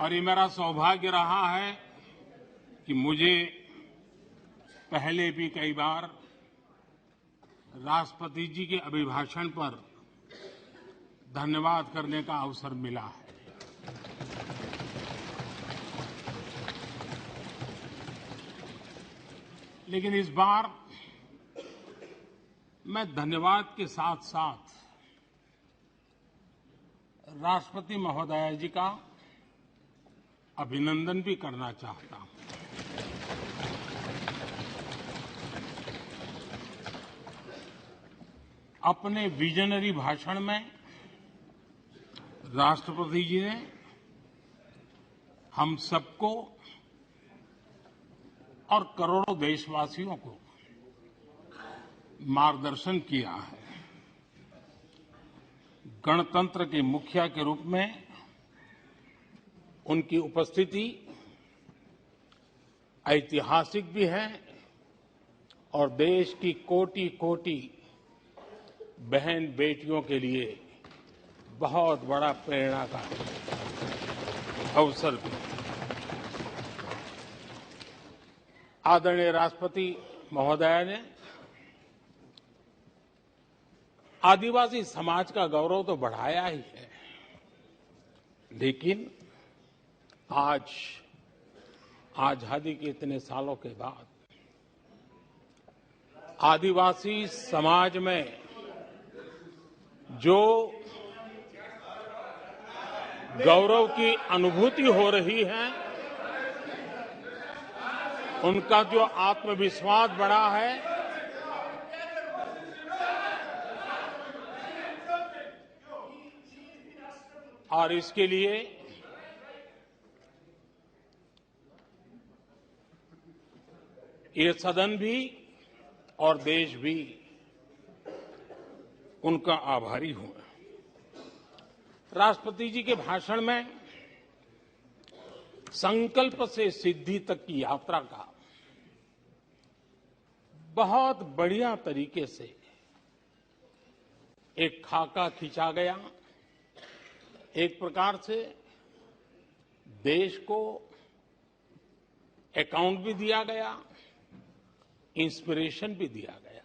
और ये मेरा सौभाग्य रहा है कि मुझे पहले भी कई बार राष्ट्रपति जी के अभिभाषण पर धन्यवाद करने का अवसर मिला है। लेकिन इस बार मैं धन्यवाद के साथ साथ राष्ट्रपति महोदया जी का अभिनंदन भी करना चाहता हूं। अपने विजनरी भाषण में राष्ट्रपति जी ने हम सबको और करोड़ों देशवासियों को मार्गदर्शन किया है। गणतंत्र के मुखिया के रूप में उनकी उपस्थिति ऐतिहासिक भी है और देश की कोटि-कोटि बहन बेटियों के लिए बहुत बड़ा प्रेरणा का अवसर भी। आदरणीय राष्ट्रपति महोदया ने आदिवासी समाज का गौरव तो बढ़ाया ही है, लेकिन आज आजादी के इतने सालों के बाद आदिवासी समाज में जो गौरव की अनुभूति हो रही है, उनका जो आत्मविश्वास बढ़ा है, और इसके लिए ये सदन भी और देश भी उनका आभारी हूं। राष्ट्रपति जी के भाषण में संकल्प से सिद्धि तक की यात्रा का बहुत बढ़िया तरीके से एक खाका खींचा गया। एक प्रकार से देश को अकाउंट भी दिया गया, इंस्पिरेशन भी दिया गया।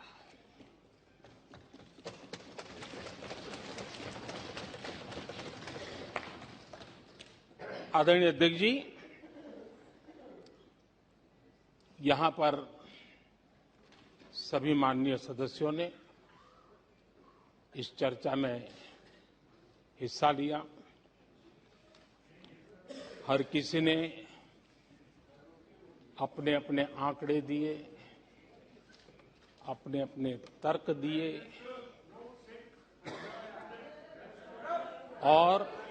आदरणीय अध्यक्ष जी, यहां पर सभी माननीय सदस्यों ने इस चर्चा में हिस्सा लिया। हर किसी ने अपने अपने आंकड़े दिए, अपने अपने तर्क दिए और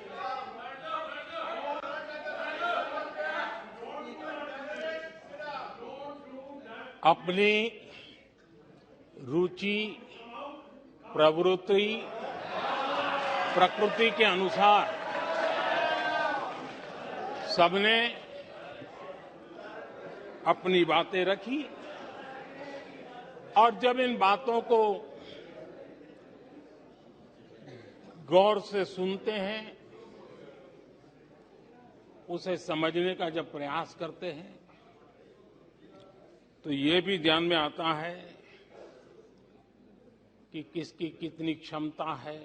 अपनी रुचि, प्रवृत्ति, प्रकृति के अनुसार सबने अपनी बातें रखी। और जब इन बातों को गौर से सुनते हैं, उसे समझने का जब प्रयास करते हैं, तो ये भी ध्यान में आता है कि किसकी कितनी क्षमता है,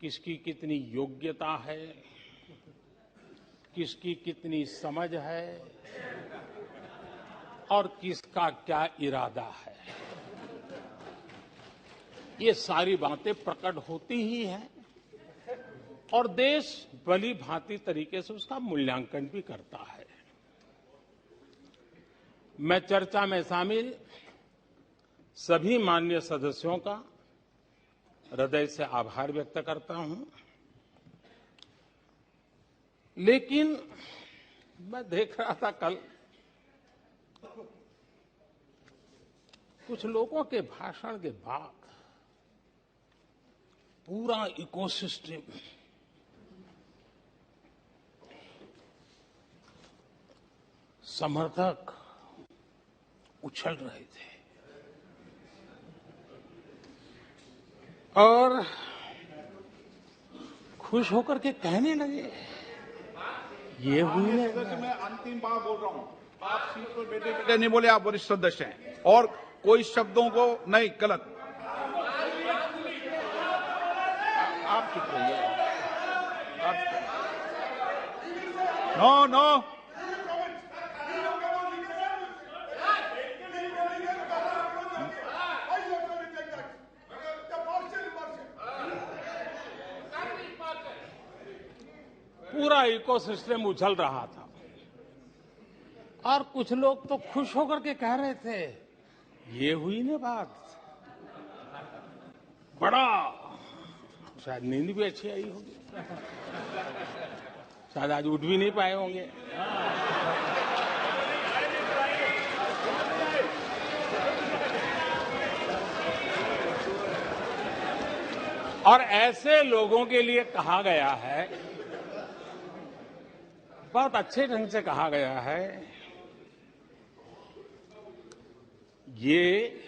किसकी कितनी योग्यता है, किसकी कितनी समझ है और किसका क्या इरादा है। ये सारी बातें प्रकट होती ही हैं और देश भली भांति तरीके से उसका मूल्यांकन भी करता है। मैं चर्चा में शामिल सभी माननीय सदस्यों का हृदय से आभार व्यक्त करता हूं। लेकिन मैं देख रहा था कल कुछ लोगों के भाषण के बाद पूरा इकोसिस्टम समर्थक उछल रहे थे और खुश होकर के कहने लगे ये हुई है। सदस्य, मैं अंतिम बार बोल रहा हूँ, आप सीट पर बैठे बैठे नहीं बोले, आप वरिष्ठ सदस्य हैं और कोई शब्दों को नहीं, गलत। आप चुप रहिए। नो नो, पूरा इकोसिस्टम उछल रहा था और कुछ लोग तो खुश होकर के कह रहे थे, ये हुई ना बात, बड़ा, शायद नींद भी अच्छी आई होगी, शायद आज उठ भी नहीं पाए होंगे। और ऐसे लोगों के लिए कहा गया है, बहुत अच्छे ढंग से कहा गया है, ये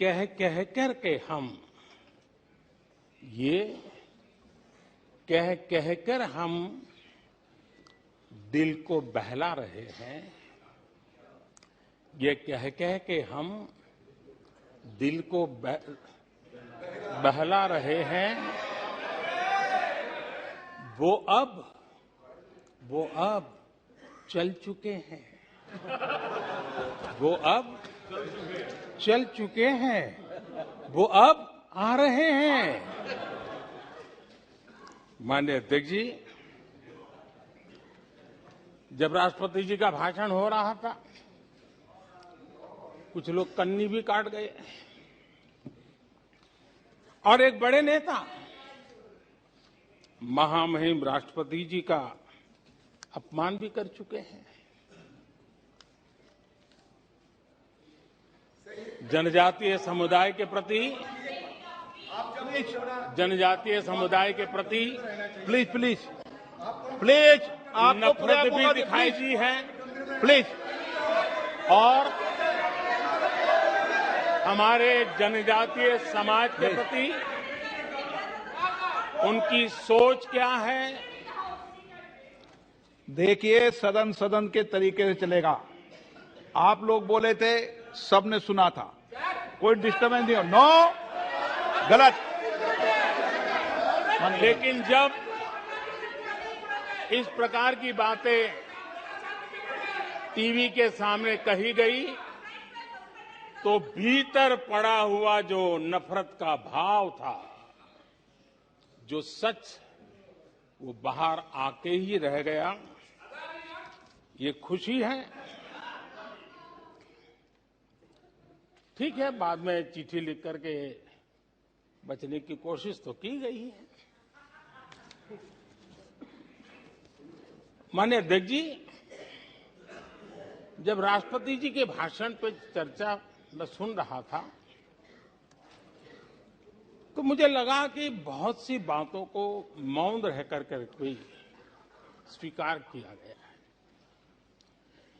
कह कह करके हम, ये कह कह कर हम दिल को बहला रहे हैं, ये कह कह के हम दिल को बहला रहे हैं, वो अब चल चुके हैं, वो अब चल चुके हैं, वो अब आ रहे हैं। माननीय अध्यक्ष जी, जब राष्ट्रपति जी का भाषण हो रहा था, कुछ लोग कन्नी भी काट गए और एक बड़े नेता महामहिम राष्ट्रपति जी का अपमान भी कर चुके हैं। जनजातीय समुदाय के प्रति, जनजातीय समुदाय के प्रति प्लीज प्लीज प्लीज, आपको नफरत भी दिखाई दी है, प्लीज। और हमारे जनजातीय समाज के प्रति उनकी सोच क्या है। देखिए, सदन सदन के तरीके से चलेगा। आप लोग बोले थे, सबने सुना था, कोई डिस्टर्बेंस नहीं हो। नो, गलत। लेकिन जब इस प्रकार की बातें टीवी के सामने कही गई, तो भीतर पड़ा हुआ जो नफरत का भाव था, जो सच, वो बाहर आके ही रह गया। ये खुशी है। ठीक है, बाद में चिट्ठी लिख करके बचने की कोशिश तो की गई है। माननीय अध्यक्ष जी, जब राष्ट्रपति जी के भाषण पर चर्चा मैं सुन रहा था, तो मुझे लगा कि बहुत सी बातों को मौन रह करके कोई स्वीकार किया गया है।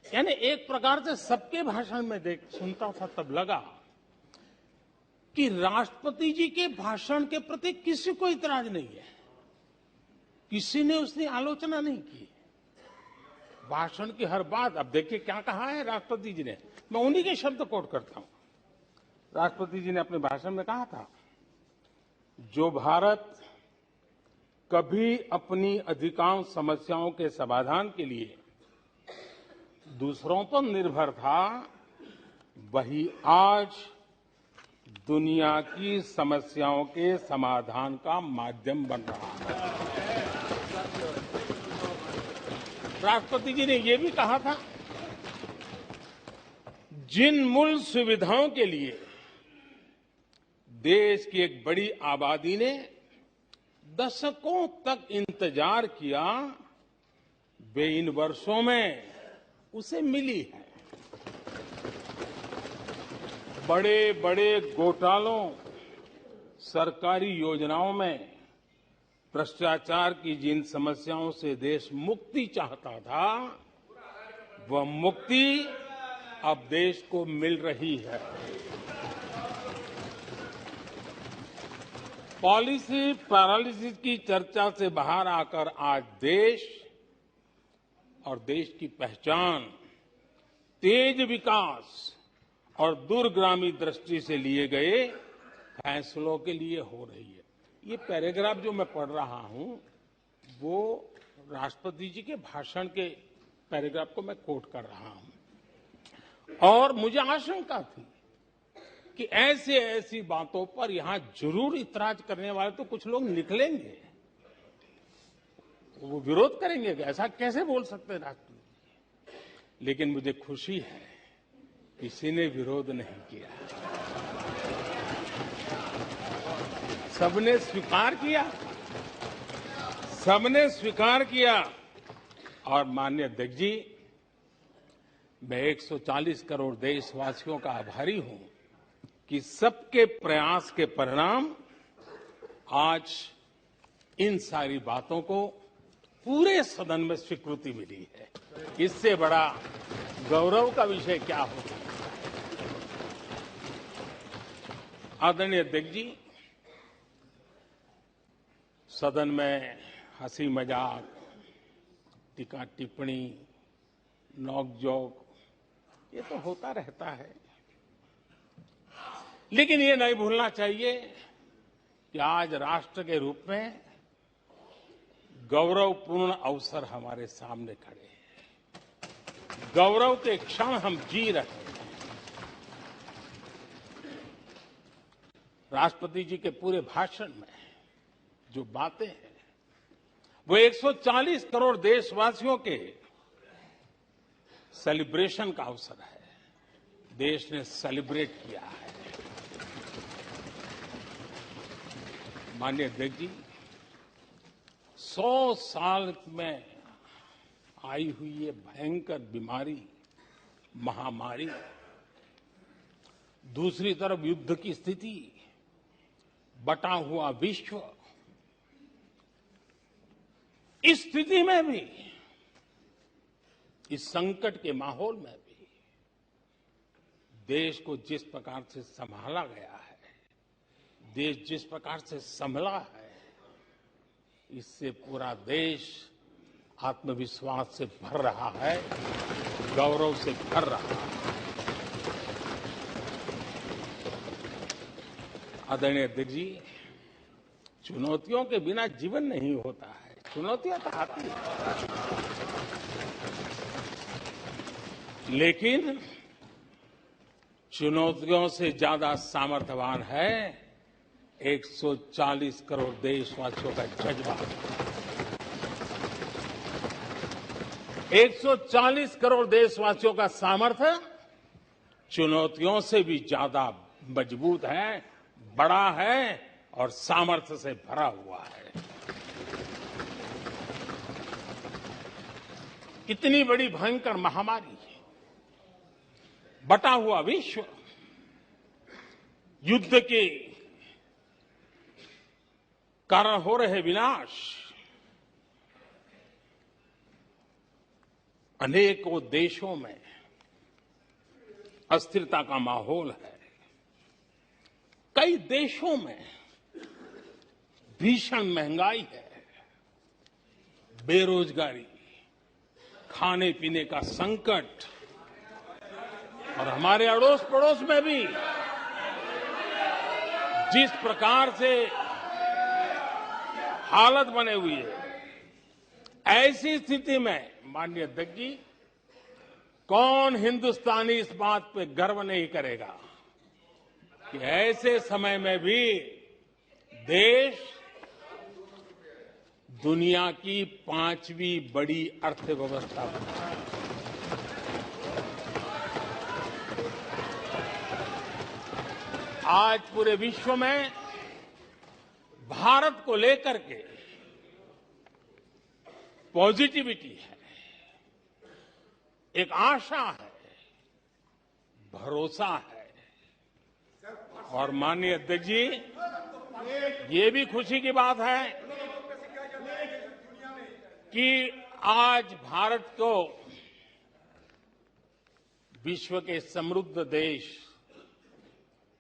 यानी एक प्रकार से सबके भाषण में सुनता था, तब लगा कि राष्ट्रपति जी के भाषण के प्रति किसी को इतराज नहीं है, किसी ने उसकी आलोचना नहीं की। भाषण की हर बात, अब देखिए क्या कहा है राष्ट्रपति जी ने, मैं उन्हीं के शब्द कोट करता हूं। राष्ट्रपति जी ने अपने भाषण में कहा था, जो भारत कभी अपनी अधिकांश समस्याओं के समाधान के लिए दूसरों पर निर्भर था, वही आज दुनिया की समस्याओं के समाधान का माध्यम बन रहा है। राष्ट्रपति जी ने यह भी कहा था, जिन मूल सुविधाओं के लिए देश की एक बड़ी आबादी ने दशकों तक इंतजार किया, वे इन वर्षों में उसे मिली है। बड़े बड़े घोटालों, सरकारी योजनाओं में भ्रष्टाचार की जिन समस्याओं से देश मुक्ति चाहता था, वह मुक्ति अब देश को मिल रही है। पॉलिसी पैरालिसिस की चर्चा से बाहर आकर आज देश और देश की पहचान तेज विकास और दूरगामी दृष्टि से लिए गए फैसलों के लिए हो रही है। ये पैराग्राफ जो मैं पढ़ रहा हूं वो राष्ट्रपति जी के भाषण के पैराग्राफ को मैं कोट कर रहा हूं और मुझे आशंका थी कि ऐसी बातों पर यहां जरूर इतराज करने वाले तो कुछ लोग निकलेंगे, वो विरोध करेंगे कि ऐसा कैसे बोल सकते हैं राष्ट्रपति। लेकिन मुझे खुशी है किसी ने विरोध नहीं किया, सबने स्वीकार किया, सबने स्वीकार किया। और माननीय अध्यक्ष जी, मैं 140 करोड़ देशवासियों का आभारी हूं कि सबके प्रयास के परिणाम आज इन सारी बातों को पूरे सदन में स्वीकृति मिली है। इससे बड़ा गौरव का विषय क्या हो सकता है। आदरणीय अध्यक्ष जी, सदन में हंसी मजाक, टीका टिप्पणी, नोक-झोंक ये तो होता रहता है, लेकिन ये नहीं भूलना चाहिए कि आज राष्ट्र के रूप में गौरवपूर्ण अवसर हमारे सामने खड़े हैं। गौरव के क्षण हम जी रहे हैं। राष्ट्रपति जी के पूरे भाषण में जो बातें हैं वो 140 करोड़ देशवासियों के सेलिब्रेशन का अवसर है। देश ने सेलिब्रेट किया है। माननीय अध्यक्ष जी, 100 साल में आई हुई ये भयंकर बीमारी, महामारी, दूसरी तरफ युद्ध की स्थिति, बटा हुआ विश्व, इस स्थिति में भी, इस संकट के माहौल में भी देश को जिस प्रकार से संभाला गया है, देश जिस प्रकार से संभला है, इससे पूरा देश आत्मविश्वास से भर रहा है, गौरव से भर रहा है। आदरणीय अध्यक्ष जी, चुनौतियों के बिना जीवन नहीं होता है। चुनौतियां तो आती हैं, लेकिन चुनौतियों से ज्यादा सामर्थ्यवान है 140 करोड़ देशवासियों का जज्बा। 140 करोड़ देशवासियों का सामर्थ्य चुनौतियों से भी ज्यादा मजबूत है, बड़ा है और सामर्थ्य से भरा हुआ है। इतनी बड़ी भयंकर महामारी, बटा हुआ विश्व, युद्ध के कारण हो रहे विनाश, अनेकों देशों में अस्थिरता का माहौल है। कई देशों में भीषण महंगाई है, बेरोजगारी, खाने पीने का संकट, और हमारे अड़ोस पड़ोस में भी जिस प्रकार से हालत बने हुई है, ऐसी स्थिति में माननीय अध्यक्ष जी, कौन हिंदुस्तानी इस बात पे गर्व नहीं करेगा कि ऐसे समय में भी देश दुनिया की 5वीं बड़ी अर्थव्यवस्था बना है। आज पूरे विश्व में भारत को लेकर के पॉजिटिविटी है, एक आशा है, भरोसा है। और माननीय अध्यक्ष जी, ये भी खुशी की बात है कि आज भारत को विश्व के समृद्ध देश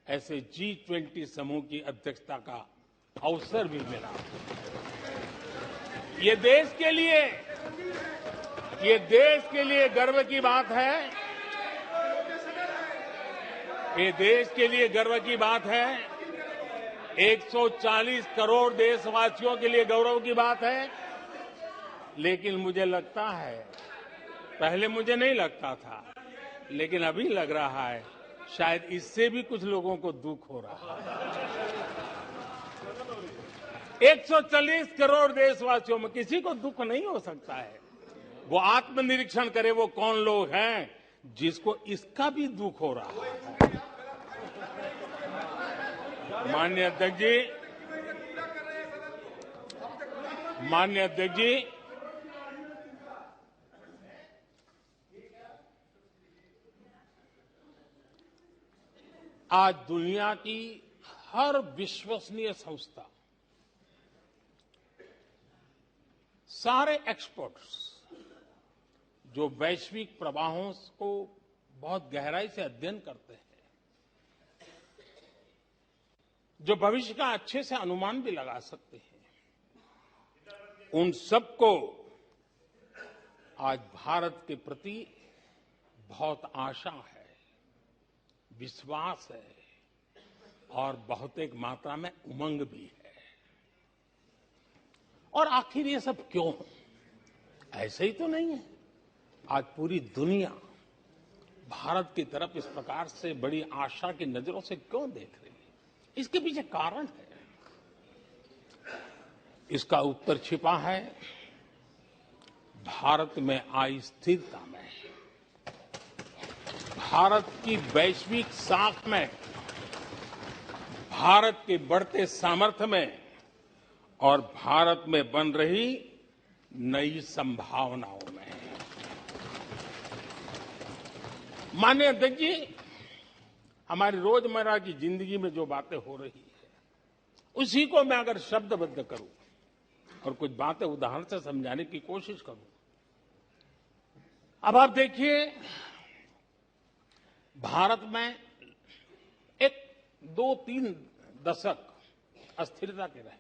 ऐसे G20 समूह की अध्यक्षता का अवसर भी मिला। ये देश के लिए गर्व की बात है। ये देश के लिए गर्व की बात है। 140 करोड़ देशवासियों के लिए गौरव की बात है। लेकिन मुझे लगता है, पहले मुझे नहीं लगता था, लेकिन अभी लग रहा है शायद इससे भी कुछ लोगों को दुख हो रहा है। 140 करोड़ देशवासियों में किसी को दुख नहीं हो सकता है। वो आत्मनिरीक्षण करे, वो कौन लोग हैं जिसको इसका भी दुख हो रहा है। माननीय अध्यक्ष जी, आज दुनिया की हर विश्वसनीय संस्था, सारे एक्सपर्ट्स जो वैश्विक प्रवाहों को बहुत गहराई से अध्ययन करते हैं, जो भविष्य का अच्छे से अनुमान भी लगा सकते हैं, उन सबको आज भारत के प्रति बहुत आशा है, विश्वास है और बहुत एक मात्रा में उमंग भी है। और आखिर ये सब क्यों? ऐसे ही तो नहीं है। आज पूरी दुनिया भारत की तरफ इस प्रकार से बड़ी आशा की नजरों से क्यों देख रही है? इसके पीछे कारण है। इसका उत्तर छिपा है भारत में आई स्थिरता में, भारत की वैश्विक साख में, भारत के बढ़ते सामर्थ्य में और भारत में बन रही नई संभावनाओं में। माननीय अध्यक्ष जी, हमारी रोजमर्रा की जिंदगी में जो बातें हो रही है, उसी को मैं अगर शब्दबद्ध करूं और कुछ बातें उदाहरण से समझाने की कोशिश करूं। अब आप देखिए, भारत में एक 2-3 दशक अस्थिरता के रहे,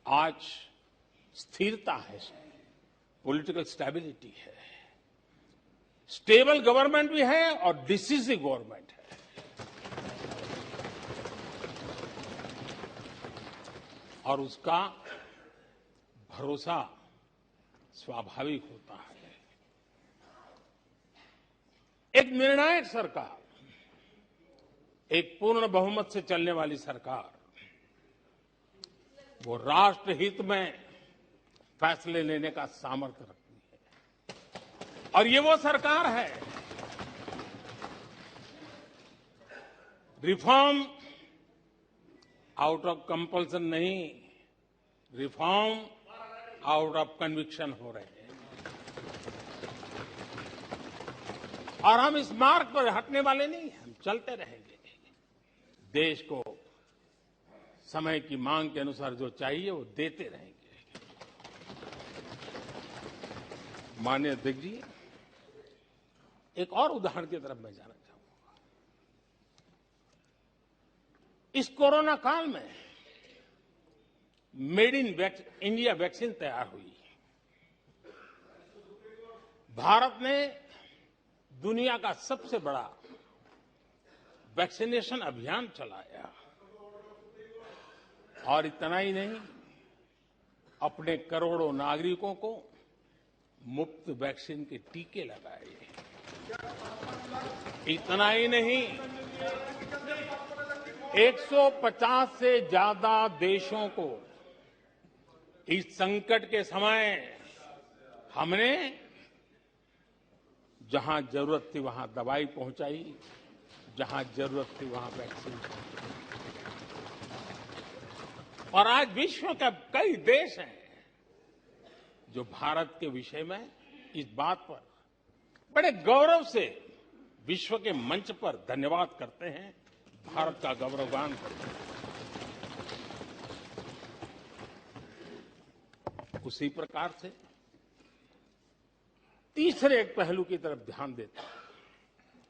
आज स्थिरता है, पॉलिटिकल स्टेबिलिटी है, स्टेबल गवर्नमेंट भी है और डिसिसिव गवर्नमेंट है। और उसका भरोसा स्वाभाविक होता है। एक निर्णायक सरकार, एक पूर्ण बहुमत से चलने वाली सरकार, वो राष्ट्र हित में फैसले लेने का सामर्थ्य रखती है। और ये वो सरकार है, रिफॉर्म आउट ऑफ कंपल्सन नहीं, रिफॉर्म आउट ऑफ कन्विक्शन हो रहे हैं। और हम इस मार्ग पर हटने वाले नहीं, हम चलते रहेंगे। देश को समय की मांग के अनुसार जो चाहिए वो देते रहेंगे। माननीय अध्यक्ष जी, एक और उदाहरण की तरफ मैं जाना चाहूंगा। इस कोरोना काल में मेड इन इंडिया वैक्सीन तैयार हुई। भारत ने दुनिया का सबसे बड़ा वैक्सीनेशन अभियान चलाया। और इतना ही नहीं, अपने करोड़ों नागरिकों को मुफ्त वैक्सीन के टीके लगाए। इतना ही नहीं, 150 से ज्यादा देशों को इस संकट के समय हमने जहां जरूरत थी वहां दवाई पहुंचाई, जहां जरूरत थी वहां वैक्सीन पहुंचाई। और आज विश्व के कई देश हैं जो भारत के विषय में इस बात पर बड़े गौरव से विश्व के मंच पर धन्यवाद करते हैं, भारत का गौरवगान करते हैं। उसी प्रकार से तीसरे एक पहलू की तरफ ध्यान देते हैं।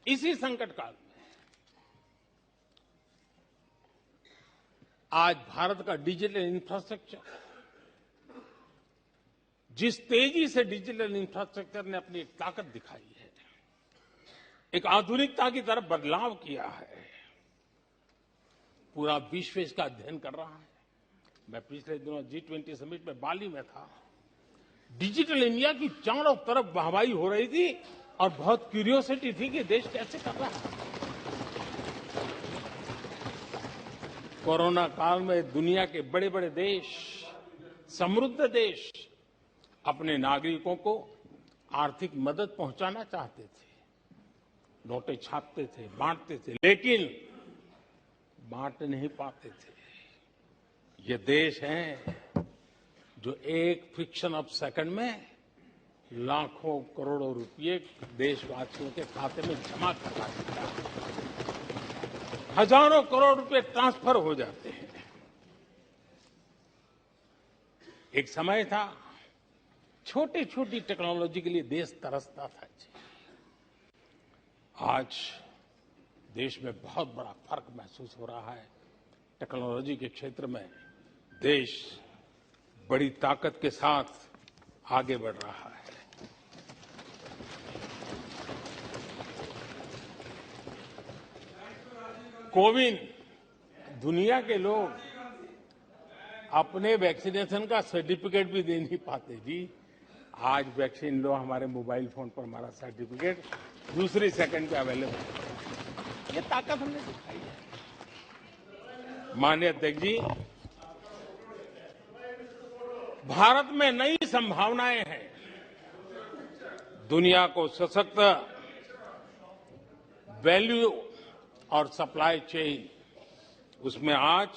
इसी संकट काल में आज भारत का डिजिटल इंफ्रास्ट्रक्चर, जिस तेजी से डिजिटल इंफ्रास्ट्रक्चर ने अपनी एक ताकत दिखाई है, एक आधुनिकता की तरफ बदलाव किया है, पूरा विश्व इसका अध्ययन कर रहा है। मैं पिछले दिनों G20 समिट में बाली में था। डिजिटल इंडिया की चारों तरफ वाहवाही हो रही थी और बहुत क्यूरियोसिटी थी कि देश कैसे कर रहा है। कोरोना काल में दुनिया के बड़े बड़े देश, समृद्ध देश, अपने नागरिकों को आर्थिक मदद पहुंचाना चाहते थे, नोटें छापते थे, बांटते थे, लेकिन बांट नहीं पाते थे। ये देश है जो एक फ्रिक्शन ऑफ सेकंड में लाखों करोड़ों रुपए देशवासियों के खाते में जमा करवा देता है। हजारों करोड़ रुपए ट्रांसफर हो जाते हैं। एक समय था छोटी छोटी टेक्नोलॉजी के लिए देश तरसता था। आज देश में बहुत बड़ा फर्क महसूस हो रहा है। टेक्नोलॉजी के क्षेत्र में देश बड़ी ताकत के साथ आगे बढ़ रहा है। कोविन, दुनिया के लोग अपने वैक्सीनेशन का सर्टिफिकेट भी दे नहीं पाते जी। आज वैक्सीन लो, हमारे मोबाइल फोन पर हमारा सर्टिफिकेट दूसरी सेकंड पे अवेलेबल है। ये ताकत हमने दिखाई है। माननीय अध्यक्ष जी, भारत में नई संभावनाएं हैं। दुनिया को सशक्त वैल्यू और सप्लाई चेन, उसमें आज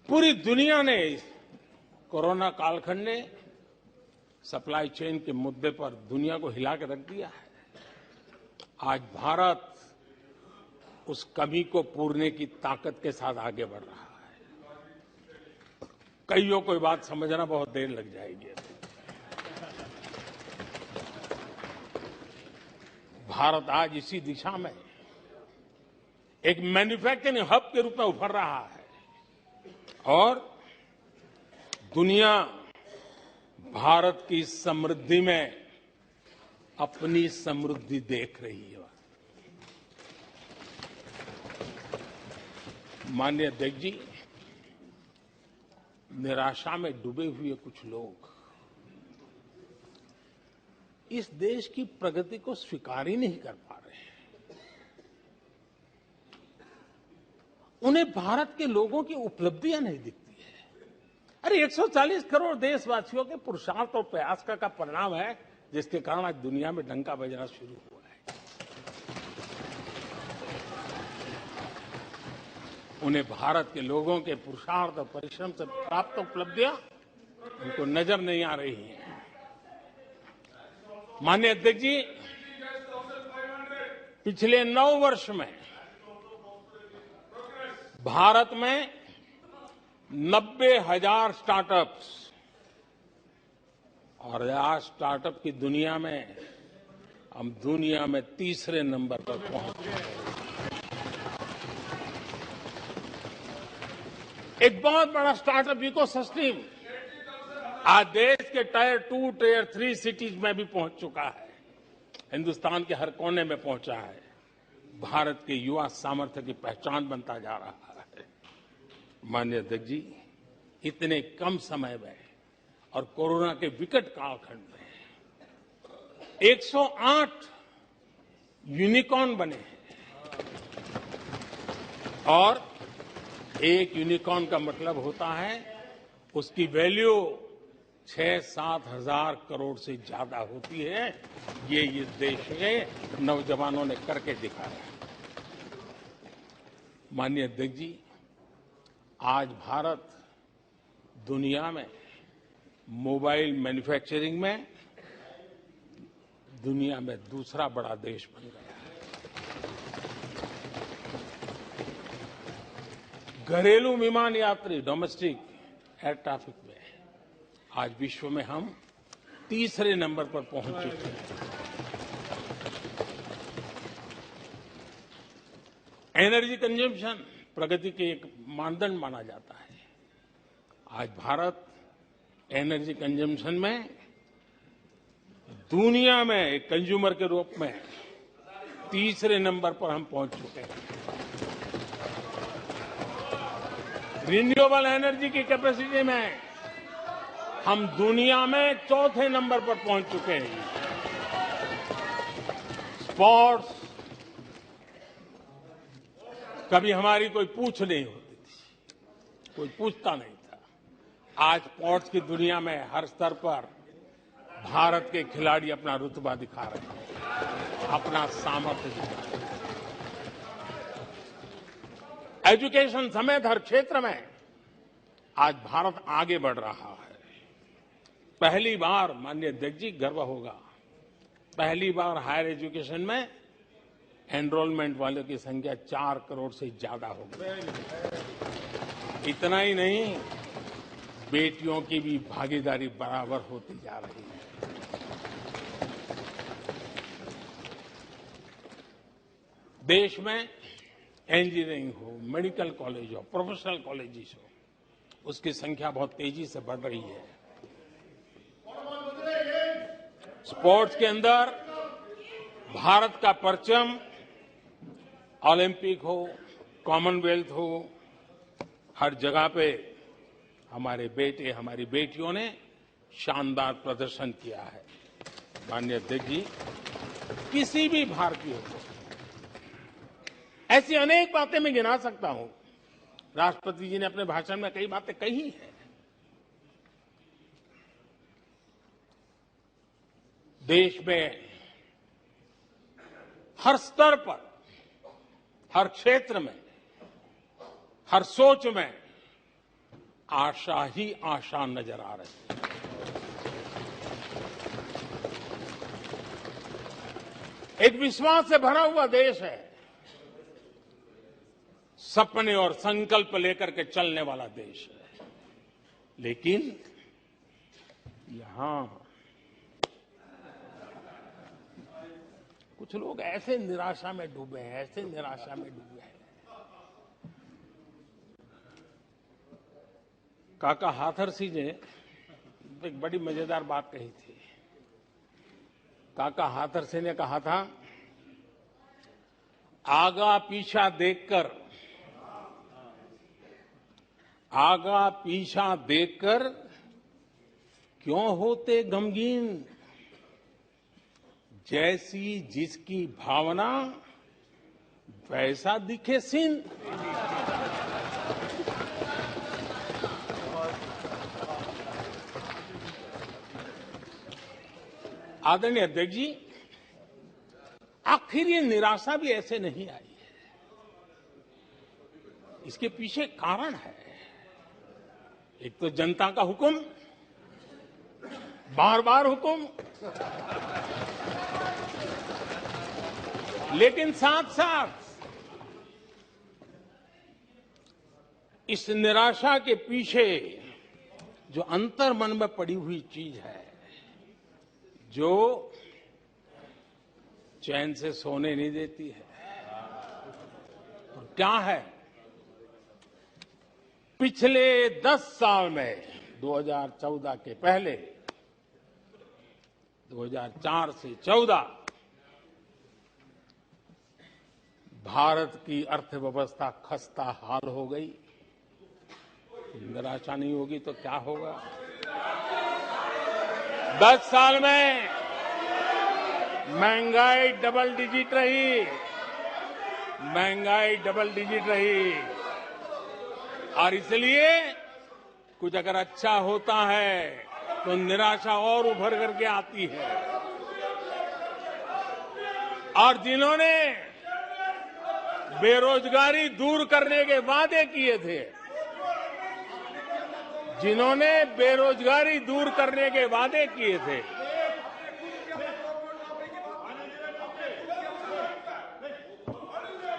पूरी दुनिया ने, कोरोना कालखंड ने सप्लाई चेन के मुद्दे पर दुनिया को हिला के रख दिया है। आज भारत उस कमी को पूरने की ताकत के साथ आगे बढ़ रहा है। कईयों को बात समझना बहुत देर लग जाएगी। भारत आज इसी दिशा में एक मैन्युफैक्चरिंग हब के रूप में उभर रहा है और दुनिया भारत की समृद्धि में अपनी समृद्धि देख रही है। माननीय अध्यक्ष जी, निराशा में डूबे हुए कुछ लोग इस देश की प्रगति को स्वीकार ही नहीं कर पा रहे हैं। उन्हें भारत के लोगों की उपलब्धियां नहीं दिखती है। अरे 140 करोड़ देशवासियों के पुरुषार्थ और प्रयास का परिणाम है, जिसके कारण आज दुनिया में डंका बजना शुरू हुआ है। उन्हें भारत के लोगों के पुरुषार्थ और परिश्रम से प्राप्त उपलब्धियां उनको नजर नहीं आ रही हैं। माननीय अध्यक्ष जी, पिछले 9 वर्ष में भारत में 90,000 स्टार्टअप्स, और आज स्टार्टअप की दुनिया में हम दुनिया में तीसरे नंबर पर पहुंच गए हैं। एक बहुत बड़ा स्टार्टअप इकोसिस्टम आज देश के टायर 2, टायर 3 सिटीज में भी पहुंच चुका है। हिंदुस्तान के हर कोने में पहुंचा है। भारत के युवा सामर्थ्य की पहचान बनता जा रहा है। माननीय अध्यक्ष जी, इतने कम समय में और कोरोना के विकट कालखंड में 108 यूनिकॉर्न बने हैं। और एक यूनिकॉर्न का मतलब होता है उसकी वैल्यू 6-7 हजार करोड़ से ज्यादा होती है। ये इस देश के नौजवानों ने करके दिखाया। माननीय अध्यक्ष जी, आज भारत दुनिया में मोबाइल मैन्युफैक्चरिंग में दुनिया में दूसरा बड़ा देश बन गया है। घरेलू विमान यात्री, डोमेस्टिक एयर ट्रैफिक में आज विश्व में हम तीसरे नंबर पर पहुंच चुके हैं। एनर्जी कंजम्पशन प्रगति के एक मानदंड माना जाता है। आज भारत एनर्जी कंजम्पशन में दुनिया में एक कंज्यूमर के रूप में तीसरे नंबर पर हम पहुंच चुके हैं। रिन्यूएबल एनर्जी की कैपेसिटी में हम दुनिया में चौथे नंबर पर पहुंच चुके हैं। स्पोर्ट्स कभी हमारी कोई पूछ नहीं होती थी, कोई पूछता नहीं था। आज स्पोर्ट्स की दुनिया में हर स्तर पर भारत के खिलाड़ी अपना रुतबा दिखा रहे हैं, अपना सामर्थ्य दिखा रहे हैं। एजुकेशन समेत हर क्षेत्र में आज भारत आगे बढ़ रहा है। पहली बार, माननीय अध्यक्ष जी, गर्व होगा, पहली बार हायर एजुकेशन में एनरोलमेंट वालों की संख्या 4 करोड़ से ज्यादा हो गई। इतना ही नहीं, बेटियों की भी भागीदारी बराबर होती जा रही है। देश में इंजीनियरिंग हो, मेडिकल कॉलेज हो, प्रोफेशनल कॉलेजेस हो, उसकी संख्या बहुत तेजी से बढ़ रही है। स्पोर्ट्स के अंदर भारत का परचम ओलंपिक हो, कॉमनवेल्थ हो, हर जगह पे हमारे बेटे, हमारी बेटियों ने शानदार प्रदर्शन किया है। माननीय अध्यक्ष जी, किसी भी भारतीय को ऐसी अनेक बातें मैं गिना सकता हूं। राष्ट्रपति जी ने अपने भाषण में कई बातें कही हैं। देश में हर स्तर पर, हर क्षेत्र में, हर सोच में आशा ही आशा नजर आ रही है। एक विश्वास से भरा हुआ देश है, सपने और संकल्प लेकर के चलने वाला देश है। लेकिन यहां कुछ लोग ऐसे निराशा में डूबे हैं, ऐसे निराशा में डूबे हैं। काका हाथरसी ने एक बड़ी मजेदार बात कही थी। काका हाथरसी ने कहा था, आगा पीछा देखकर क्यों होते गमगीन, जैसी जिसकी भावना वैसा दिखे सीन। आदरणीय अध्यक्ष जी, आखिर ये निराशा भी ऐसे नहीं आई है। इसके पीछे कारण है। एक तो जनता का हुक्म, बार बार हुक्म, लेकिन साथ साथ इस निराशा के पीछे जो अंतर मन में पड़ी हुई चीज है, जो चैन से सोने नहीं देती है, और क्या है? पिछले 10 साल में 2014 के पहले 2004 से 14 भारत की अर्थव्यवस्था खस्ता हाल हो गई। निराशा नहीं होगी तो क्या होगा? 10 साल में महंगाई डबल डिजिट रही, और इसलिए कुछ अगर अच्छा होता है तो निराशा और उभर करके आती है। और जिन्होंने बेरोजगारी दूर करने के वादे किए थे,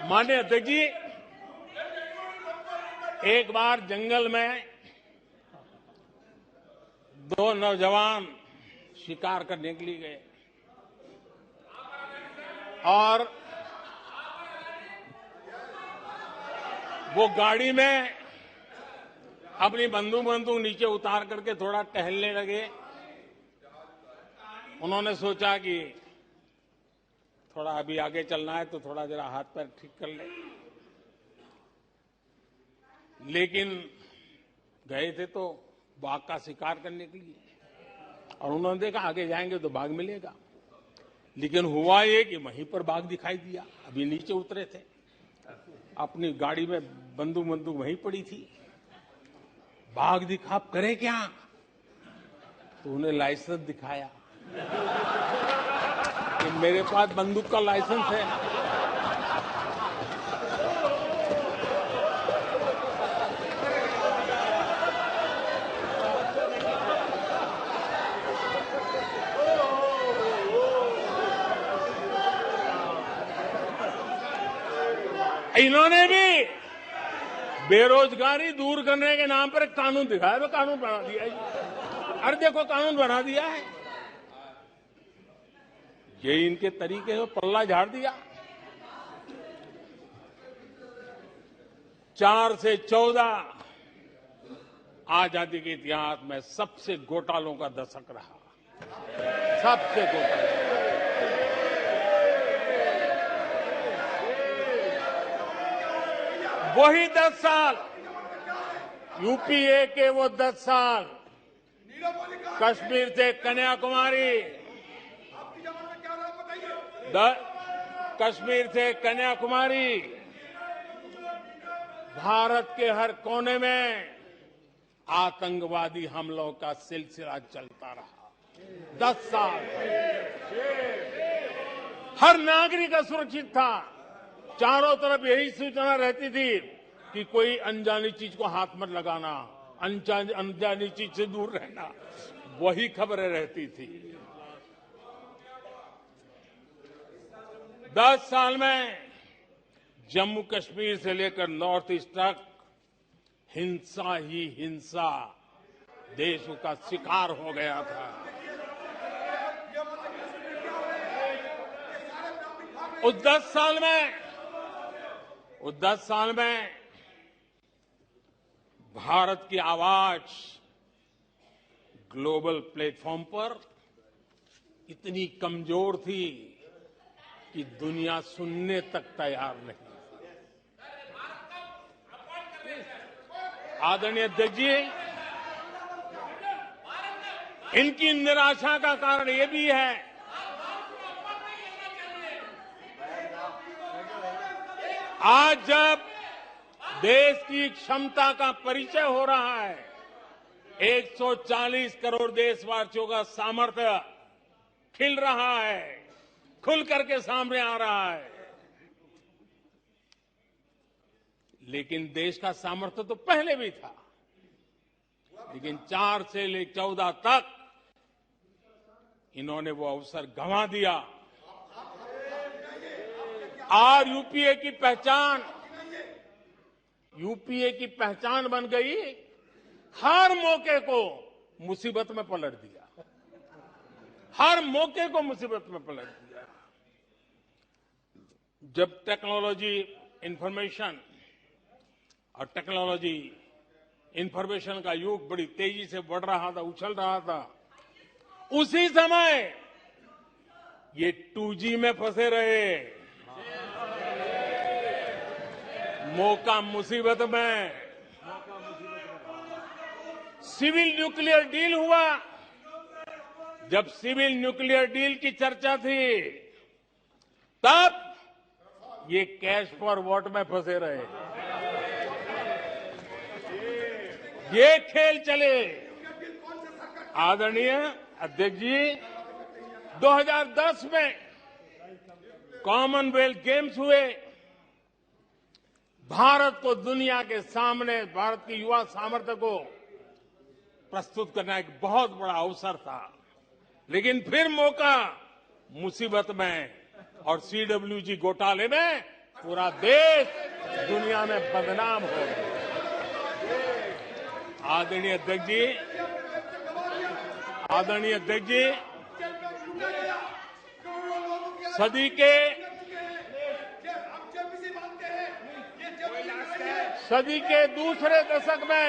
माननीय अध्यक्ष जी, एक बार जंगल में 2 नौजवान शिकार करने के लिए गए और वो गाड़ी में अपनी बंदूक नीचे उतार करके थोड़ा टहलने लगे। उन्होंने सोचा कि थोड़ा अभी आगे चलना है तो थोड़ा जरा हाथ पैर ठीक कर ले, लेकिन गए थे तो बाघ का शिकार करने के लिए, और उन्होंने देखा आगे जाएंगे तो बाघ मिलेगा। लेकिन हुआ ये कि वहीं पर बाघ दिखाई दिया। अभी नीचे उतरे थे, अपनी गाड़ी में बंदूक वहीं पड़ी थी। बाघ दिखा, अब करे क्या? तो उन्हें लाइसेंस दिखाया कि मेरे पास बंदूक का लाइसेंस है। इन्होंने भी बेरोजगारी दूर करने के नाम पर एक कानून दिखाया, तो कानून बना दिया है। अरे देखो, कानून बना दिया है। ये इनके तरीके से पल्ला झाड़ दिया। 4 से 14 आजादी के इतिहास में सबसे घोटालों का दशक रहा, सबसे घोटाला। वही 10 साल, यूपीए के वो 10 साल, कश्मीर से कन्याकुमारी, कश्मीर से कन्याकुमारी, भारत के हर कोने में आतंकवादी हमलों का सिलसिला चलता रहा। 10 साल हर नागरिक असुरक्षित था। चारों तरफ यही सूचना रहती थी कि कोई अनजानी चीज को हाथ मत लगाना, अनजानी चीज से दूर रहना, वही खबरें रहती थी। 10 साल में जम्मू कश्मीर से लेकर नॉर्थ ईस्ट तक हिंसा ही हिंसा देश का शिकार हो गया था। उस 10 साल में भारत की आवाज ग्लोबल प्लेटफॉर्म पर इतनी कमजोर थी कि दुनिया सुनने तक तैयार नहीं। आदरणीय अध्यक्ष जी, इनकी निराशा का कारण ये भी है आज जब देश की क्षमता का परिचय हो रहा है, 140 करोड़ देशवासियों का सामर्थ्य खिल रहा है, खुल करके सामने आ रहा है। लेकिन देश का सामर्थ्य तो पहले भी था, लेकिन 4 से लेकर 14 तक इन्होंने वो अवसर गंवा दिया। और यूपीए की पहचान बन गई, हर मौके को मुसीबत में पलट दिया, हर मौके को मुसीबत में पलट दिया। जब टेक्नोलॉजी इंफॉर्मेशन का युग बड़ी तेजी से बढ़ रहा था, उछल रहा था, उसी समय ये 2G में फंसे रहे। मौका मुसीबत में। सिविल न्यूक्लियर डील हुआ। जब सिविल न्यूक्लियर डील की चर्चा थी, तब ये कैश फॉर वॉट में फंसे रहे। ये खेल चले। आदरणीय अध्यक्ष जी, 2010 में कॉमनवेल्थ गेम्स हुए। भारत को दुनिया के सामने, भारत की युवा सामर्थ्य को प्रस्तुत करना एक बहुत बड़ा अवसर था, लेकिन फिर मौका मुसीबत में, और CWG घोटाले में पूरा देश दुनिया में बदनाम हो गया। आदरणीय अध्यक्ष जी, सदी के दूसरे दशक में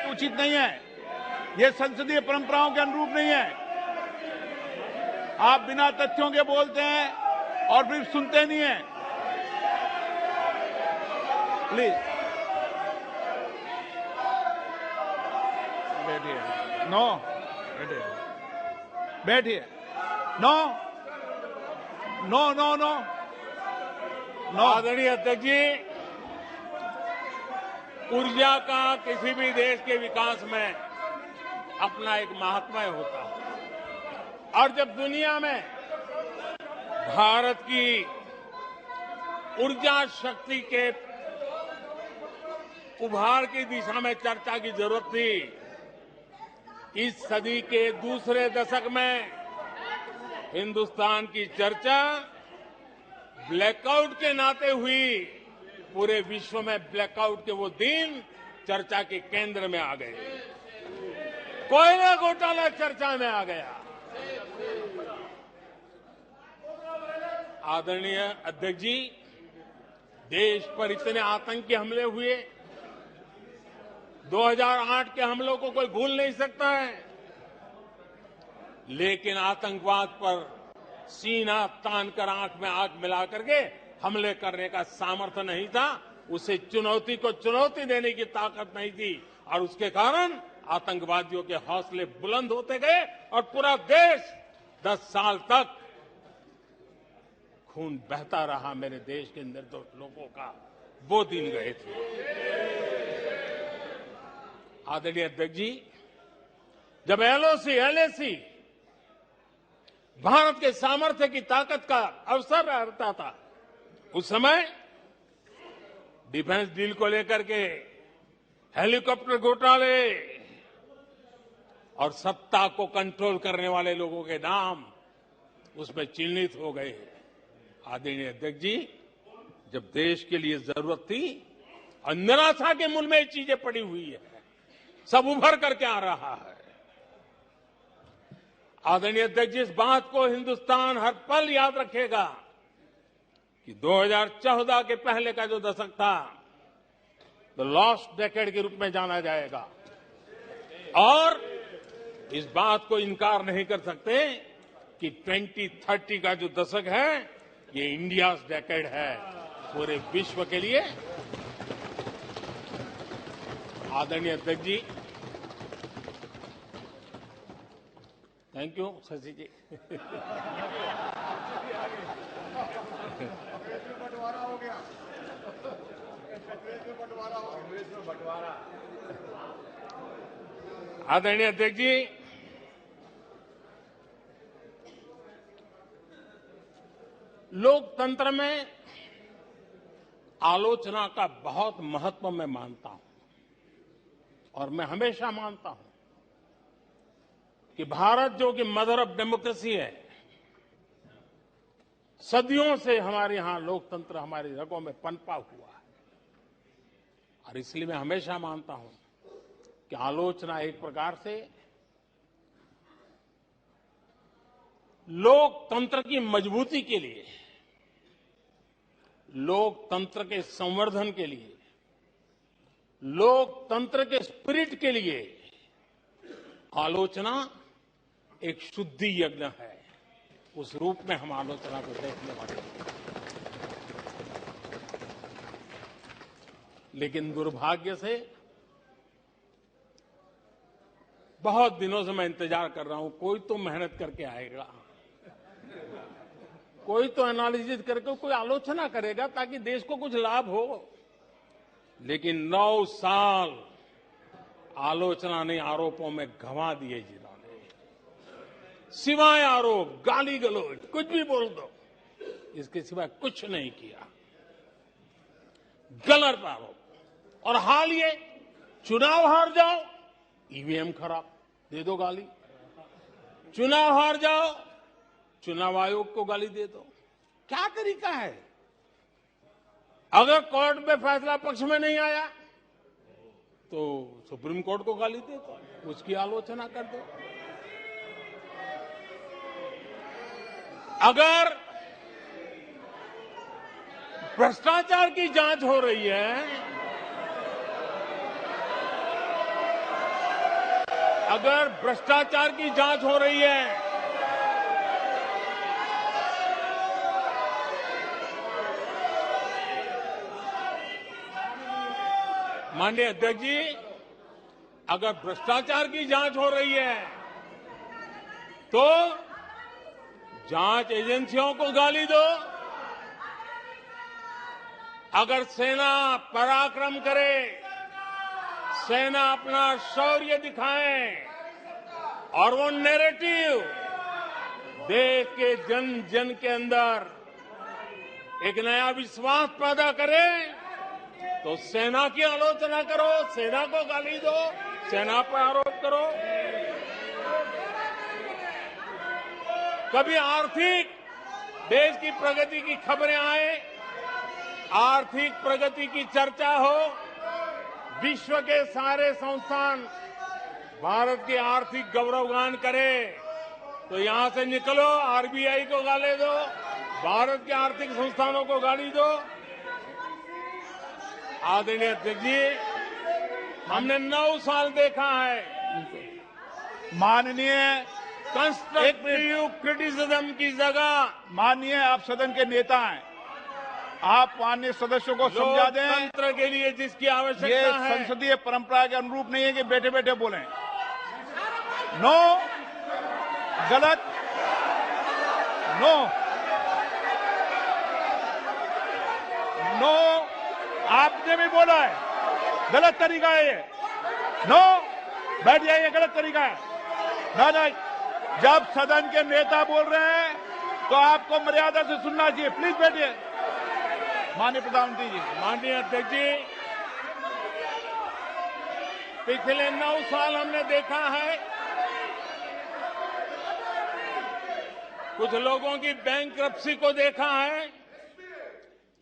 उचित नहीं है, ये संसदीय परंपराओं के अनुरूप नहीं है। आप बिना तथ्यों के बोलते हैं और फिर सुनते नहीं हैं। प्लीज बैठिए। नो, बैठिए। No no no no no. आदरणीय अध्यक्ष जी, ऊर्जा का किसी भी देश के विकास में अपना एक महात्म्य होता है और जब दुनिया में भारत की ऊर्जा शक्ति के उभार की दिशा में चर्चा की जरूरत थी, इस सदी के दूसरे दशक में हिंदुस्तान की चर्चा ब्लैकआउट के नाते हुई। पूरे विश्व में ब्लैकआउट के वो दिन चर्चा के केंद्र में आ गए। कोयला घोटाला चर्चा में आ गया। आदरणीय अध्यक्ष जी, देश पर इतने आतंकी हमले हुए, 2008 के हमलों को कोई भूल नहीं सकता है, लेकिन आतंकवाद पर सीना तान कर आंख में आंख मिला करके हमले करने का सामर्थ्य नहीं था। उसे चुनौती को चुनौती देने की ताकत नहीं थी और उसके कारण आतंकवादियों के हौसले बुलंद होते गए और पूरा देश 10 साल तक खून बहता रहा। मेरे देश के निर्दोष लोगों का वो दिन गए थे। आदरणीय अध्यक्ष जी, जब एलएसी भारत के सामर्थ्य की ताकत का अवसर रहता था, उस समय डिफेंस डील को लेकर के हेलीकॉप्टर घोटाले और सत्ता को कंट्रोल करने वाले लोगों के नाम उसमें चिन्हित हो गए। आदरणीय अध्यक्ष जी, जब देश के लिए जरूरत थी और निराशा के मूल में ये चीजें पड़ी हुई है, सब उभर करके आ रहा है। आदरणीय अध्यक्ष जी, इस बात को हिंदुस्तान हर पल याद रखेगा कि 2014 के पहले का जो दशक था, द लॉस्ट डेकेड के रूप में जाना जाएगा और इस बात को इनकार नहीं कर सकते कि 2030 का जो दशक है, ये इंडियाज डेकेड है पूरे विश्व के लिए। आदरणीय अध्यक्ष जी, थैंक यू शशि जी। आदरणीय अध्यक्ष जी, लोकतंत्र में आलोचना का बहुत महत्व मैं मानता हूं और मैं हमेशा मानता हूं कि भारत जो कि मदर ऑफ डेमोक्रेसी है, सदियों से हमारे यहां लोकतंत्र हमारी रगों में पनपा हुआ है और इसलिए मैं हमेशा मानता हूं कि आलोचना एक प्रकार से लोकतंत्र की मजबूती के लिए, लोकतंत्र के संवर्धन के लिए, लोकतंत्र के स्पिरिट के लिए आलोचना एक शुद्धि यज्ञ है। उस रूप में हम आलोचना को देखने वाले हैं। लेकिन दुर्भाग्य से बहुत दिनों से मैं इंतजार कर रहा हूं, कोई तो मेहनत करके आएगा कोई तो एनालिसिस करके कोई आलोचना करेगा ताकि देश को कुछ लाभ हो, लेकिन 9 साल आलोचना नहीं आरोपों में गंवा दिए जिन्होंने, सिवाय आरोप, गाली गलौज, कुछ भी बोल दो, इसके सिवाय कुछ नहीं किया। गलत आरोप। और हाल ये चुनाव हार जाओ, ईवीएम खराब, दे दो गाली। चुनाव हार जाओ, चुनाव आयोग को गाली दे दो। क्या तरीका है? अगर कोर्ट में फैसला पक्ष में नहीं आया तो सुप्रीम कोर्ट को गाली दे दो, उसकी आलोचना कर दो। अगर भ्रष्टाचार की जांच हो रही है, अगर भ्रष्टाचार की जांच हो रही है, माननीय अध्यक्ष जी, अगर भ्रष्टाचार की जांच हो रही है तो जांच एजेंसियों को गाली दो। अगर सेना पराक्रम करे, सेना अपना शौर्य दिखाए और वो नैरेटिव देश के जन जन के अंदर एक नया विश्वास पैदा करे, तो सेना की आलोचना करो, सेना को गाली दो, सेना पर आरोप करो। कभी आर्थिक देश की प्रगति की खबरें आए, आर्थिक प्रगति की चर्चा हो, विश्व के सारे संस्थान भारत के आर्थिक गौरवगान करे, तो यहां से निकलो, आरबीआई को गाली दो, भारत के आर्थिक संस्थानों को गाली दो। आदरणीय अध्यक्ष जी, हमने 9 साल देखा है, माननीय कंस्ट्रक्टिव क्रिटिसिज्म की जगह, माननीय आप सदन के नेता हैं, आप माननीय सदस्यों को समझा दें, लोकतंत्र के लिए जिसकी ये आवश्यकता है, संसदीय परंपरा के अनुरूप नहीं है कि बैठे बैठे बोलें। नो, गलत, नो, नो, आपने भी बोला है, गलत तरीका है ये। नो, बैठ जाइए, गलत तरीका है। ना ना, जब सदन के नेता बोल रहे हैं तो आपको मर्यादा से सुनना चाहिए। प्लीज बैठिए। माननीय प्रधानमंत्री जी। माननीय अध्यक्ष जी, पिछले 9 साल हमने देखा है कुछ लोगों की बैंक्रप्सी को देखा है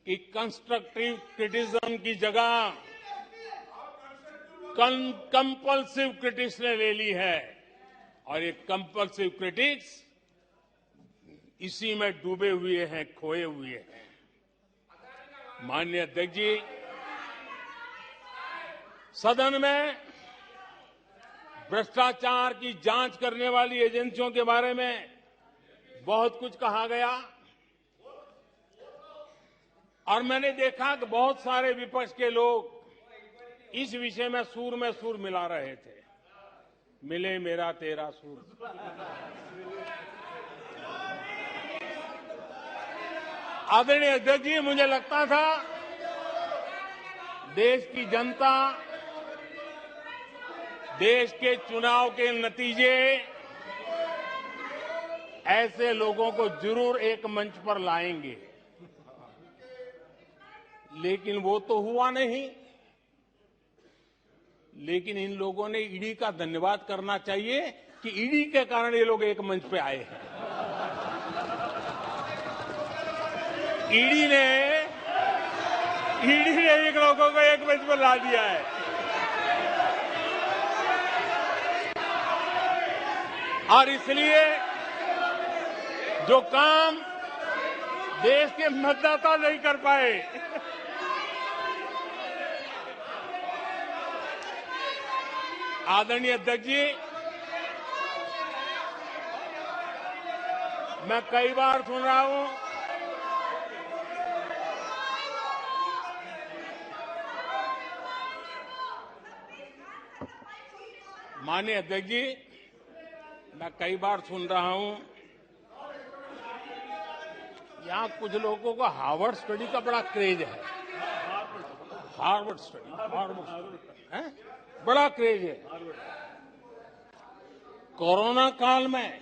कि कंस्ट्रक्टिव क्रिटिसिज्म की जगह कंपल्सिव क्रिटिक्स ने ले ली है, और ये कंपल्सिव क्रिटिक्स इसी में डूबे हुए हैं, खोए हुए हैं। माननीय अध्यक्ष जी, सदन में भ्रष्टाचार की जांच करने वाली एजेंसियों के बारे में बहुत कुछ कहा गया, और मैंने देखा कि बहुत सारे विपक्ष के लोग इस विषय में सूर मिला रहे थे। मिले मेरा तेरा सूर। आदरणीय अध्यक्ष जी, मुझे लगता था देश की जनता, देश के चुनाव के नतीजे ऐसे लोगों को जरूर एक मंच पर लाएंगे, लेकिन वो तो हुआ नहीं। लेकिन इन लोगों ने ईडी का धन्यवाद करना चाहिए कि ईडी के कारण ये लोग एक मंच पे आए हैं। ईडी ने एक लोगों को एक मंच पर ला दिया है। और इसलिए जो काम देश के मतदाता नहीं कर पाए, आदरणीय अध्यक्ष जी, मैं कई बार सुन रहा हूं माननीय अध्यक्ष जी, मैं कई बार सुन रहा हूं यहाँ कुछ लोगों को हार्वर्ड स्टडी का बड़ा क्रेज है। हार्वर्ड स्टडी है, बड़ा क्रेज है। कोरोना काल में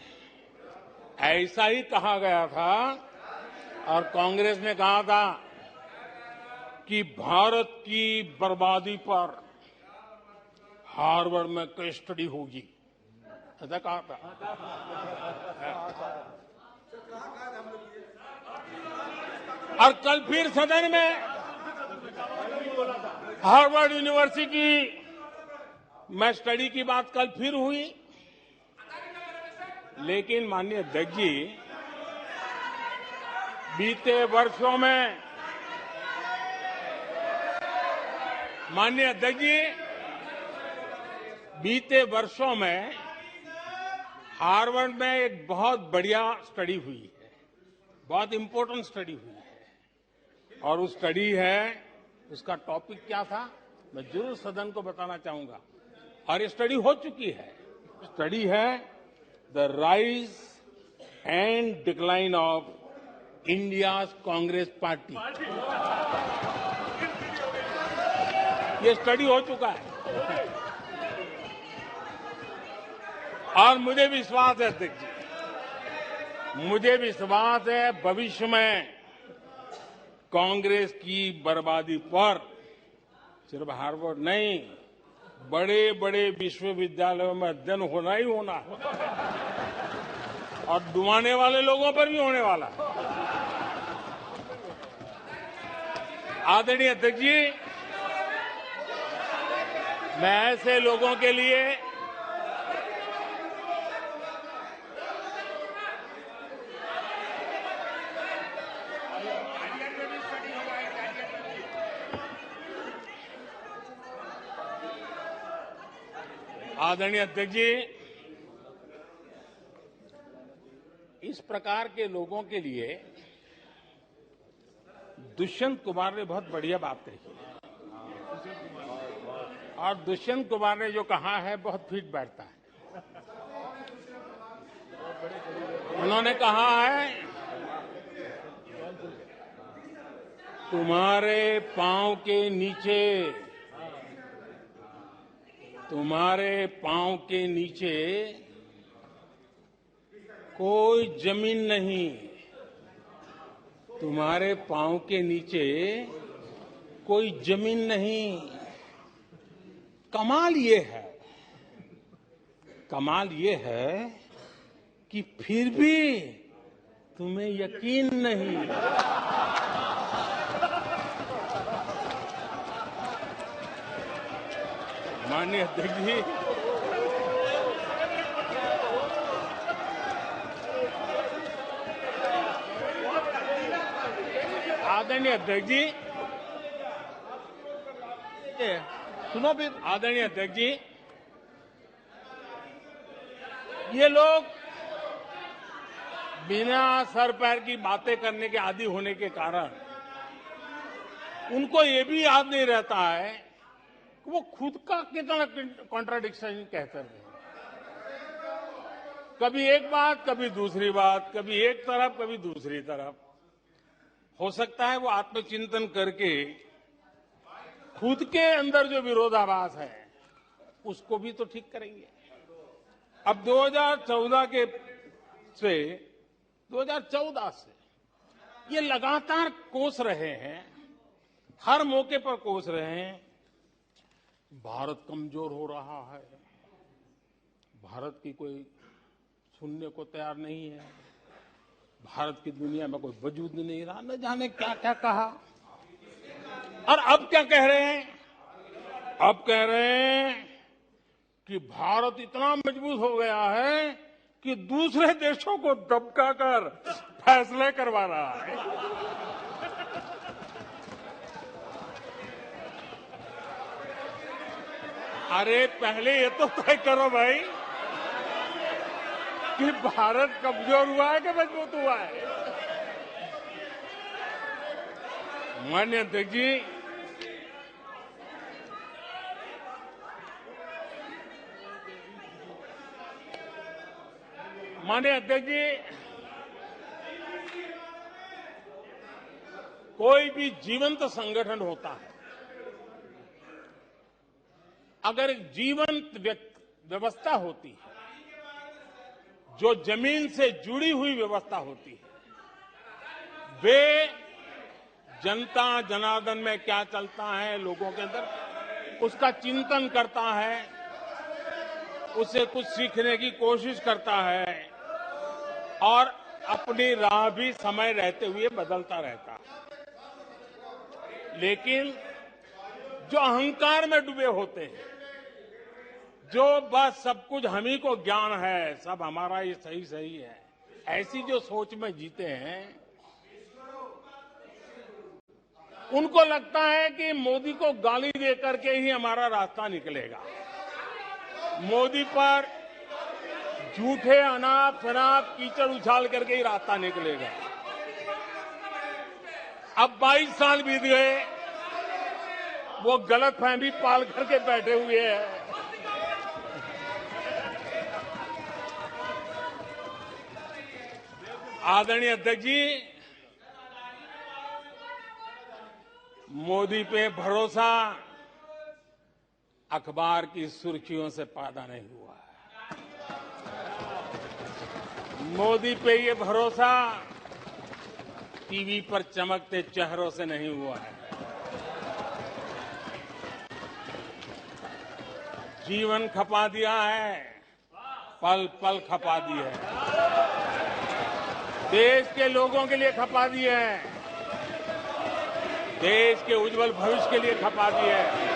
ऐसा ही कहा गया था और कांग्रेस ने कहा था कि भारत की बर्बादी पर हार्वर्ड में केस स्टडी होगी, ऐसा कहा था। और कल फिर सदन में हार्वर्ड यूनिवर्सिटी में स्टडी की बात कल फिर हुई, लेकिन माननीय अध्यक्ष जी, बीते वर्षों में माननीय अध्यक्ष जी, बीते वर्षों में हार्वर्ड में एक बहुत बढ़िया स्टडी हुई है, बहुत इंपॉर्टेंट स्टडी हुई है। और उस स्टडी है, उसका टॉपिक क्या था, मैं जरूर सदन को बताना चाहूंगा। और ये स्टडी हो चुकी है। स्टडी है the rise and decline of India's Congress party. ये स्टडी हो चुका है और मुझे विश्वास है अध्यक्ष जी, मुझे विश्वास है भविष्य में कांग्रेस की बर्बादी पर सिर्फ हार्वर्ड नहीं, बड़े बड़े विश्वविद्यालयों में अध्ययन होना ही होना है और डुबाने वाले लोगों पर भी होने वाला है। आदरणीय अध्यक्ष जी, मैं ऐसे लोगों के लिए आदरणीय अध्यक्ष जी, इस प्रकार के लोगों के लिए दुष्यंत कुमार ने बहुत बढ़िया बात कही और दुष्यंत कुमार ने जो कहा है बहुत फिट बैठता है। उन्होंने कहा है, तुम्हारे पांव के नीचे, तुम्हारे पांव के नीचे कोई जमीन नहीं, तुम्हारे पांव के नीचे कोई जमीन नहीं। कमाल ये है कि फिर भी तुम्हें यकीन नहीं। माननीय अध्यक्ष जी, आदरणीय अध्यक्ष जी, सुनो फिर। आदरणीय अध्यक्ष जी, ये लोग बिना सर पैर की बातें करने के आदी होने के कारण उनको ये भी याद नहीं रहता है कि वो खुद का कितना कॉन्ट्राडिक्शन कहते हैं। कभी एक बात, कभी दूसरी बात, कभी एक तरफ, कभी दूसरी तरफ। हो सकता है वो आत्मचिंतन करके खुद के अंदर जो विरोधाभास है उसको भी तो ठीक करेंगे। अब 2014 से ये लगातार कोस रहे हैं, हर मौके पर कोस रहे हैं, भारत कमजोर हो रहा है, भारत की कोई सुनने को तैयार नहीं है, भारत की दुनिया में कोई वजूद नहीं रहा, न जाने क्या क्या कहा। और अब क्या कह रहे हैं? अब कह रहे हैं कि भारत इतना मजबूत हो गया है कि दूसरे देशों को दबकाकर फैसले करवा रहा है। अरे पहले ये तो तय करो भाई कि भारत कमजोर हुआ है कि मजबूत हुआ है। माननीय अध्यक्ष जी, कोई भी जीवंत संगठन होता है, अगर एक जीवंत व्यवस्था होती है, जो जमीन से जुड़ी हुई व्यवस्था होती है, वे जनता जनार्दन में क्या चलता है, लोगों के अंदर उसका चिंतन करता है, उससे कुछ सीखने की कोशिश करता है और अपनी राह भी समय रहते हुए बदलता रहता है। लेकिन जो अहंकार में डूबे होते हैं, जो बस सब कुछ हम ही को ज्ञान है, सब हमारा ये सही सही है, ऐसी जो सोच में जीते हैं, उनको लगता है कि मोदी को गाली दे करके ही हमारा रास्ता निकलेगा। मोदी पर झूठे अनाप शनाप कीचड़ उछाल करके ही रास्ता निकलेगा। अब 22 साल बीत गए, वो गलतफहमी पाल करके बैठे हुए हैं। आदरणीय अध्यक्ष जी, मोदी पे भरोसा अखबार की सुर्खियों से पैदा नहीं हुआ है। मोदी पे ये भरोसा टीवी पर चमकते चेहरों से नहीं हुआ है। जीवन खपा दिया है, पल पल खपा दी है, देश के लोगों के लिए खपा दी है, देश के उज्जवल भविष्य के लिए खपा दी है।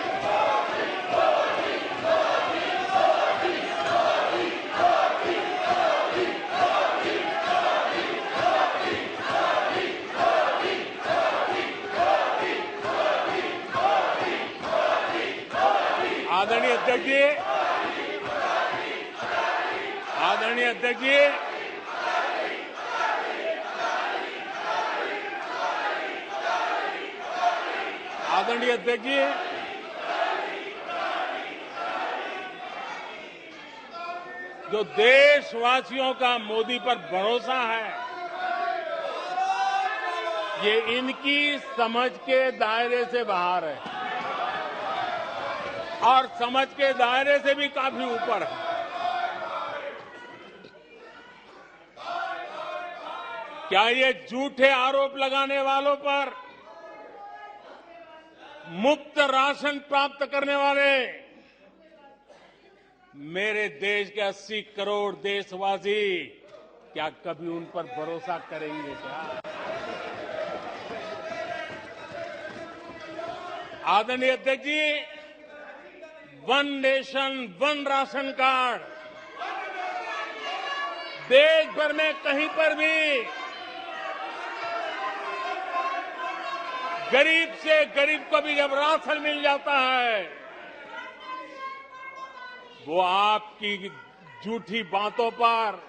आदरणीय अध्यक्ष जी, आदरणीय अध्यक्ष जी, आदरणीय अध्यक्ष जी, जो देशवासियों का मोदी पर भरोसा है, ये इनकी समझ के दायरे से बाहर है और समझ के दायरे से भी काफी ऊपर है। क्या ये झूठे आरोप लगाने वालों पर मुफ्त राशन प्राप्त करने वाले मेरे देश के 80 करोड़ देशवासी क्या कभी उन पर भरोसा करेंगे क्या? आदरणीय अध्यक्ष जी, one nation one ration card देश भर में कहीं पर भी गरीब से गरीब को भी जब राशन मिल जाता है, वो आपकी झूठी बातों पर,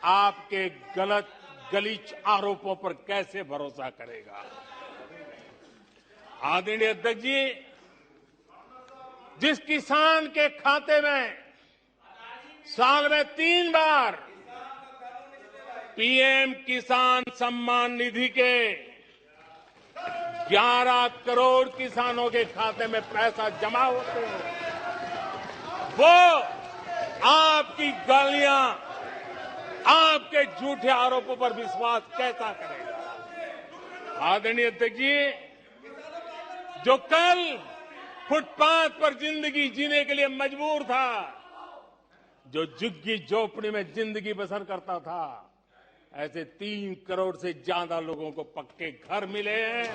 आपके गलत गलीच आरोपों पर कैसे भरोसा करेगा? आदरणीय अध्यक्ष जी, जिस किसान के खाते में साल में 3 बार पीएम किसान सम्मान निधि के 11 करोड़ किसानों के खाते में पैसा जमा होते हैं, वो आपकी गालियां, आपके झूठे आरोपों पर विश्वास कैसा करेगा? आदरणीय अध्यक्ष जी, जो कल फुटपाथ पर जिंदगी जीने के लिए मजबूर था, जो झुग्गी झोपड़ी में जिंदगी बसर करता था, ऐसे 3 करोड़ से ज्यादा लोगों को पक्के घर मिले हैं।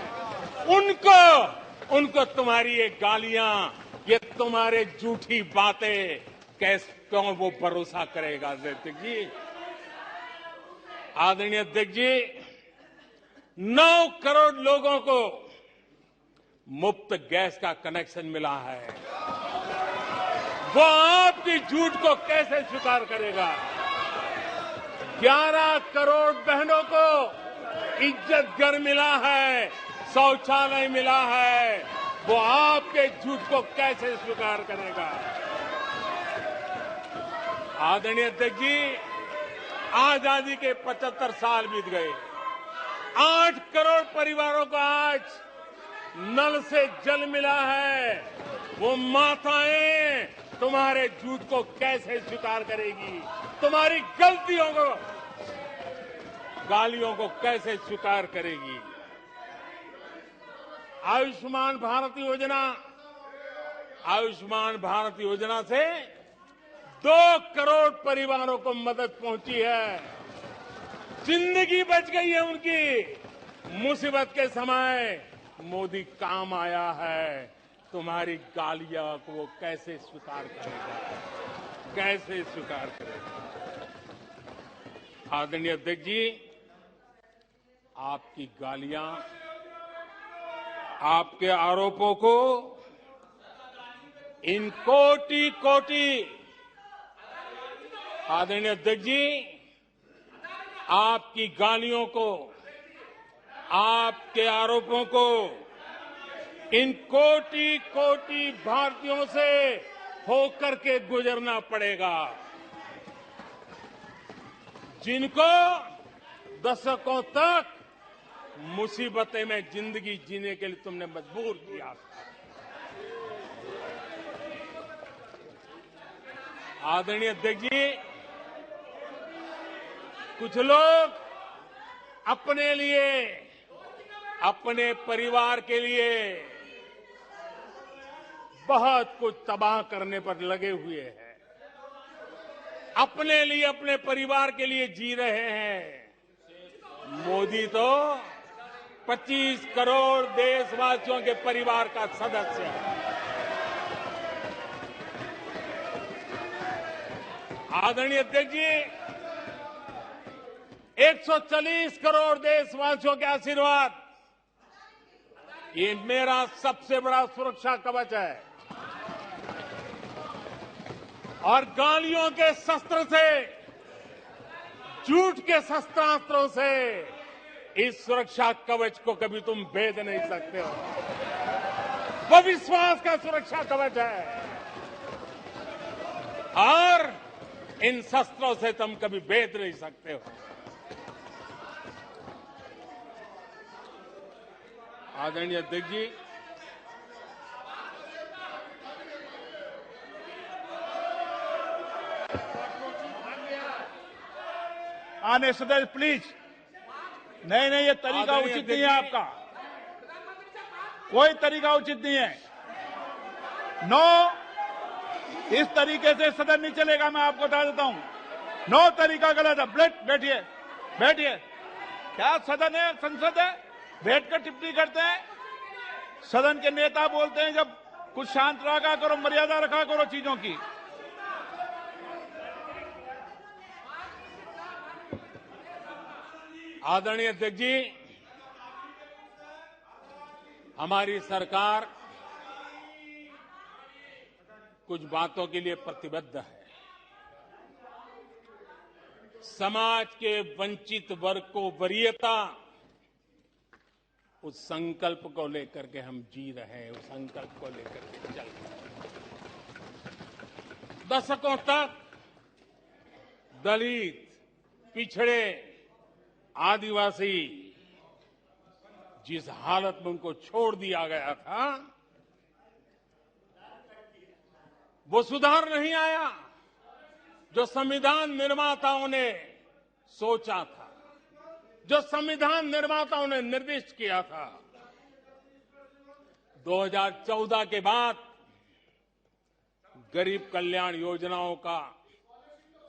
उनको तुम्हारी ये गालियां, ये तुम्हारे झूठी बातें क्यों वो भरोसा करेगा? अध्यक्ष जी, आदरणीय अध्यक्ष जी, 9 करोड़ लोगों को मुफ्त गैस का कनेक्शन मिला है, वो आपकी झूठ को कैसे स्वीकार करेगा? 11 करोड़ बहनों को इज्जत घर मिला है, शौचालय मिला है, वो आपके झूठ को कैसे स्वीकार करेगा? आदरणीय अध्यक्ष जी, आजादी के 75 साल बीत गए, 8 करोड़ परिवारों को आज नल से जल मिला है। वो माताएं तुम्हारे झूठ को कैसे स्वीकार करेगी? तुम्हारी गलतियों को, गालियों को कैसे स्वीकार करेगी? आयुष्मान भारत योजना से 2 करोड़ परिवारों को मदद पहुंची है। जिंदगी बच गई है उनकी। मुसीबत के समय मोदी काम आया है। तुम्हारी गालियां को वो कैसे स्वीकार करेगा? कैसे स्वीकार करेगा? आदरणीय अध्यक्ष जी, आपकी गालियां, आपके आरोपों को इन कोटि आदरणीय अध्यक्ष जी, आपकी गालियों को, आपके आरोपों को इन कोटि भारतीयों से होकर के गुजरना पड़ेगा, जिनको दशकों तक मुसीबतें में जिंदगी जीने के लिए तुमने मजबूर किया था। आदरणीय अध्यक्ष जी, कुछ लोग अपने लिए, अपने परिवार के लिए बहुत कुछ तबाह करने पर लगे हुए हैं। अपने लिए, अपने परिवार के लिए जी रहे हैं। मोदी तो 25 करोड़ देशवासियों के परिवार का सदस्य है। आदरणीय अध्यक्ष जी, 140 करोड़ देशवासियों के आशीर्वाद, ये मेरा सबसे बड़ा सुरक्षा कवच है। और गालियों के शस्त्र से, झूठ के शस्त्रास्त्रों से इस सुरक्षा कवच को कभी तुम भेद नहीं सकते हो। वो विश्वास का सुरक्षा कवच है और इन शस्त्रों से तुम कभी भेद नहीं सकते हो। आदरणीय अध्यक्ष जी, आने सदस्य प्लीज। नहीं, ये तरीका उचित नहीं है आपका। कोई तरीका उचित नहीं है। नो, इस तरीके से सदन नहीं चलेगा। मैं आपको बता देता हूं। नो, तरीका गलत है। बैठिए, बैठिए। क्या सदन है? संसद है? बैठकर टिप्पणी करते हैं। सदन के नेता बोलते हैं जब कुछ शांत रखा करो, मर्यादा रखा करो चीजों की। आदरणीय अध्यक्ष जी, हमारी सरकार कुछ बातों के लिए प्रतिबद्ध है। समाज के वंचित वर्ग को वरीयता, उस संकल्प को लेकर के हम जी रहे हैं। उस संकल्प को लेकर के चल रहे हैं। दशकों तक दलित, पिछड़े, आदिवासी जिस हालत में उनको छोड़ दिया गया था, वो सुधार नहीं आया जो संविधान निर्माताओं ने सोचा था, जो संविधान निर्माताओं ने निर्दिष्ट किया था। 2014 के बाद गरीब कल्याण योजनाओं का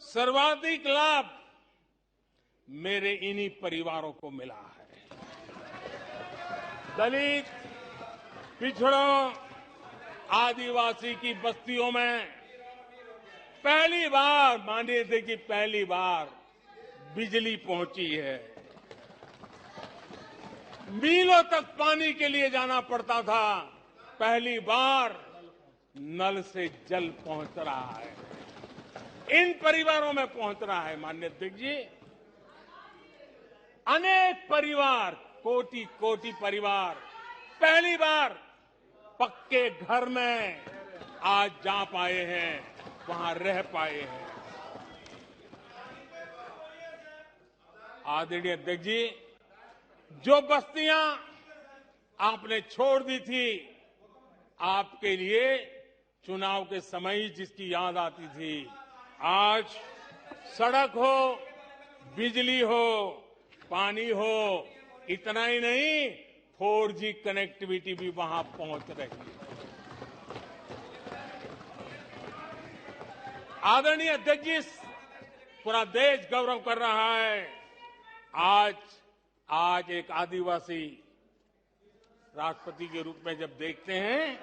सर्वाधिक लाभ मेरे इन्हीं परिवारों को मिला है। दलित, पिछड़ों, आदिवासी की बस्तियों में पहली बार, मानिए थे कि पहली बार बिजली पहुंची है। मीलों तक पानी के लिए जाना पड़ता था, पहली बार नल से जल पहुंच रहा है। इन परिवारों में पहुंच रहा है। माननीय अध्यक्ष जी, अनेक परिवार, कोटि परिवार पहली बार पक्के घर में आज जा पाए हैं, वहां रह पाए हैं। आदरणीय अध्यक्ष जी, जो बस्तियां आपने छोड़ दी थी, आपके लिए चुनाव के समय ही जिसकी याद आती थी, आज सड़क हो, बिजली हो, पानी हो, इतना ही नहीं 4G कनेक्टिविटी भी वहां पहुंच रही है। आदरणीय अध्यक्ष जी, पूरा देश गौरव कर रहा है। आज एक आदिवासी राष्ट्रपति के रूप में जब देखते हैं,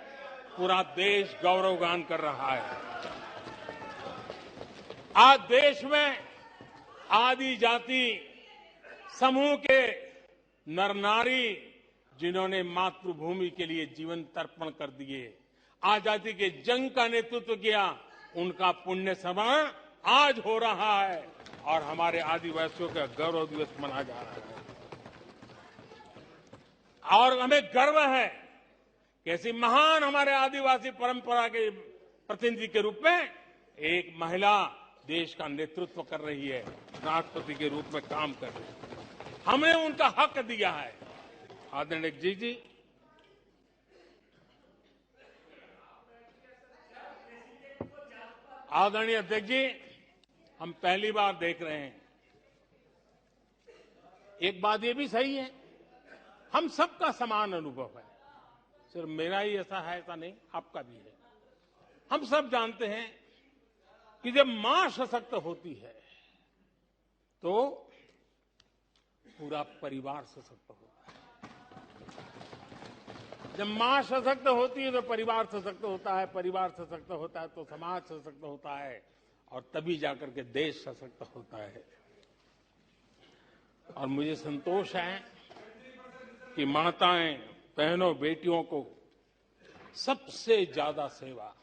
पूरा देश गौरवगान कर रहा है। आज देश में आदि जाति समूह के नर नारी, जिन्होंने मातृभूमि के लिए जीवन तर्पण कर दिए, आजादी के जंग का नेतृत्व किया, उनका पुण्य स्मरण आज हो रहा है और हमारे आदिवासियों का गौरव दिवस मनाया जा रहा है। और हमें गर्व है कि ऐसी महान हमारे आदिवासी परंपरा के प्रतिनिधि के रूप में एक महिला देश का नेतृत्व कर रही है, राष्ट्रपति के रूप में काम कर रही है। हमने उनका हक दिया है। आदरणीय जी, आदरणीय अध्यक्ष जी, हम पहली बार देख रहे हैं। एक बात ये भी सही है, हम सबका समान अनुभव है, सिर्फ मेरा ही ऐसा है ऐसा नहीं, आपका भी है। हम सब जानते हैं कि जब मां सशक्त होती है तो पूरा परिवार सशक्त होता है। जब मां सशक्त होती है तो परिवार सशक्त होता है, परिवार सशक्त होता है तो समाज सशक्त होता है और तभी जाकर के देश सशक्त होता है। और मुझे संतोष है कि माताएं, बहनों, बेटियों को सबसे ज्यादा सेवा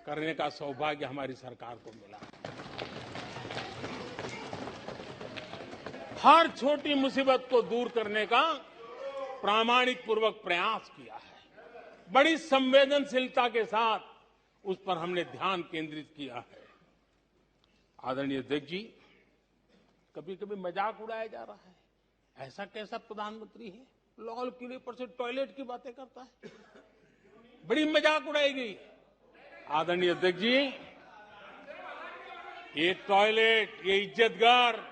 करने का सौभाग्य हमारी सरकार को मिला। हर छोटी मुसीबत को दूर करने का प्रामाणिक पूर्वक प्रयास किया है। बड़ी संवेदनशीलता के साथ उस पर हमने ध्यान केंद्रित किया है। आदरणीय अध्यक्ष जी, कभी कभी मजाक उड़ाया जा रहा है, ऐसा कैसा प्रधानमंत्री है, लाल किले पर से टॉयलेट की बातें करता है, बड़ी मजाक उड़ाई गई। आदरणीय अध्यक्ष जी, ये टॉयलेट, ये इज्जतघर,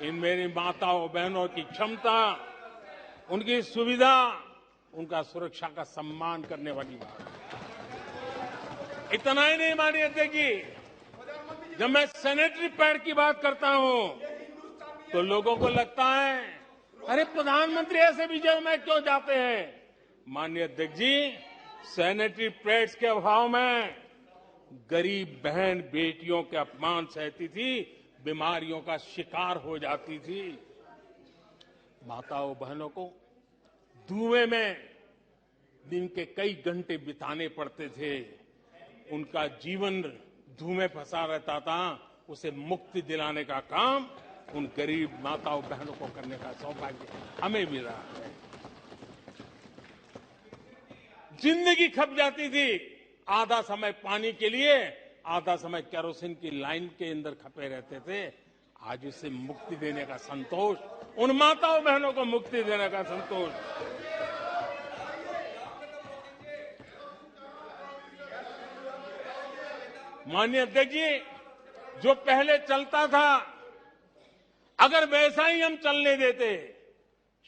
इन मेरी माताओं बहनों की क्षमता, उनकी सुविधा, उनका सुरक्षा का सम्मान करने वाली बात है। इतना ही नहीं मानिए अध्यक्ष जी, जब मैं सैनिटरी पैड की बात करता हूं तो लोगों को लगता है अरे प्रधानमंत्री ऐसे विजय में क्यों जाते हैं। माननीय अध्यक्ष जी, सैनिटरी पैड्स के अभाव में गरीब बहन बेटियों के अपमान सहती थी, बीमारियों का शिकार हो जाती थी। माताओं बहनों को धुएं में दिन के कई घंटे बिताने पड़ते थे, उनका जीवन धुएं फंसा रहता था, उसे मुक्ति दिलाने का काम उन गरीब माताओं बहनों को करने का सौभाग्य हमें मिला है। जिंदगी खप जाती थी, आधा समय पानी के लिए, आधा समय केरोसिन की लाइन के अंदर खपे रहते थे। आज उससे मुक्ति देने का संतोष, उन माताओं बहनों को मुक्ति देने का संतोष। माननीय अध्यक्ष जी, जो पहले चलता था, अगर वैसा ही हम चलने देते,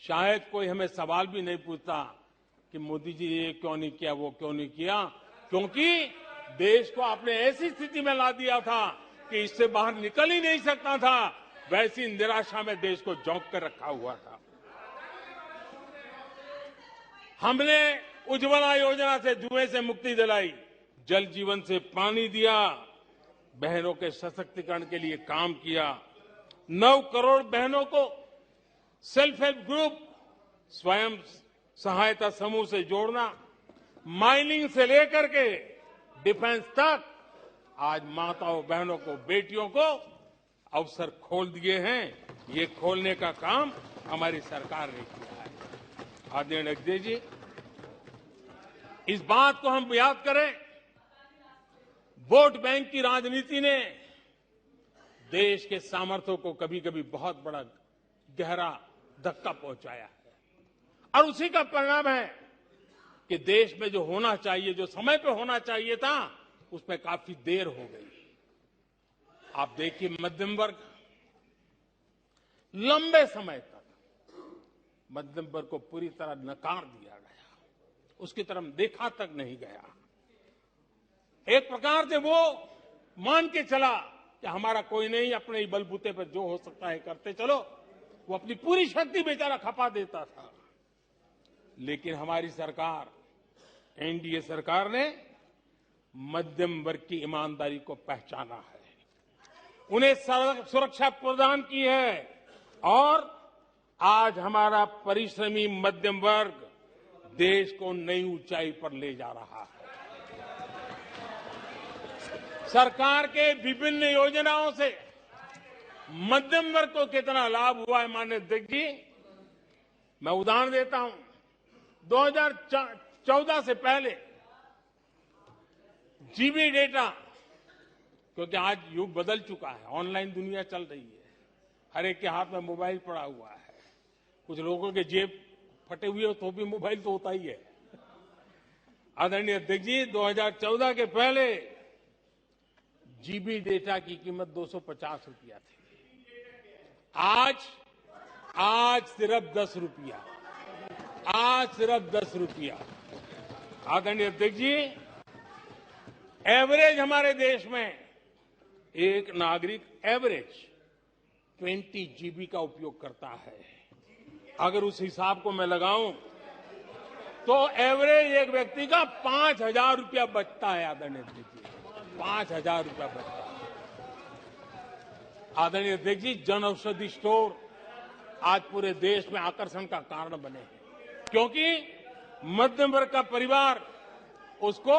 शायद कोई हमें सवाल भी नहीं पूछता कि मोदी जी ये क्यों नहीं किया, वो क्यों नहीं किया, क्योंकि देश को आपने ऐसी स्थिति में ला दिया था कि इससे बाहर निकल ही नहीं सकता था। वैसी निराशा में देश को झोंक कर रखा हुआ था। हमने उज्ज्वला योजना से धुएं से मुक्ति दिलाई, जल जीवन से पानी दिया, बहनों के सशक्तिकरण के लिए काम किया। 9 करोड़ बहनों को सेल्फ हेल्प ग्रुप, स्वयं सहायता समूह से जोड़ना, माइनिंग से लेकर के डिफेंस तक, आज माताओं बहनों को, बेटियों को अवसर खोल दिए हैं। ये खोलने का काम हमारी सरकार ने किया है। आदरणीय अध्यक्ष जी, इस बात को हम याद करें, वोट बैंक की राजनीति ने देश के सामर्थ्य को कभी कभी बहुत बड़ा गहरा धक्का पहुंचाया है। और उसी का परिणाम है कि देश में जो होना चाहिए, जो समय पे होना चाहिए था, उसमें काफी देर हो गई। आप देखिए, मध्यम वर्ग लंबे समय तक मध्यम वर्ग को पूरी तरह नकार दिया गया, उसकी तरफ देखा तक नहीं गया। एक प्रकार से वो मान के चला कि हमारा कोई नहीं, अपने ही बलबूते पर जो हो सकता है करते चलो। वो अपनी पूरी शक्ति बेचारा खपा देता था। लेकिन हमारी सरकार, एनडीए सरकार ने मध्यम वर्ग की ईमानदारी को पहचाना है, उन्हें सुरक्षा प्रदान की है और आज हमारा परिश्रमी मध्यम वर्ग देश को नई ऊंचाई पर ले जा रहा है। सरकार के विभिन्न योजनाओं से मध्यम वर्ग को कितना लाभ हुआ है, माननीय अध्यक्ष जी, मैं उदाहरण देता हूं। 2014 से पहले जीबी डेटा, क्योंकि आज युग बदल चुका है, ऑनलाइन दुनिया चल रही है, हर एक के हाथ में मोबाइल पड़ा हुआ है, कुछ लोगों के जेब फटे हुए हो तो भी मोबाइल तो होता ही है। आदरणीय अध्यक्ष जी, 2014 के पहले जीबी डेटा की कीमत 250 रुपया थी। आज सिर्फ 10 रुपया, आज सिर्फ 10 रुपया। आदरणीय अध्यक्ष जी, एवरेज हमारे देश में एक नागरिक एवरेज 20 जीबी का उपयोग करता है। अगर उस हिसाब को मैं लगाऊं तो एवरेज एक व्यक्ति का 5,000 रुपया बचता है। आदरणीय अध्यक्ष जी, 5,000 रुपया बचता है। आदरणीय अध्यक्ष जी, जन औषधि स्टोर आज पूरे देश में आकर्षण का कारण बने हैं, क्योंकि मध्यम वर्ग का परिवार, उसको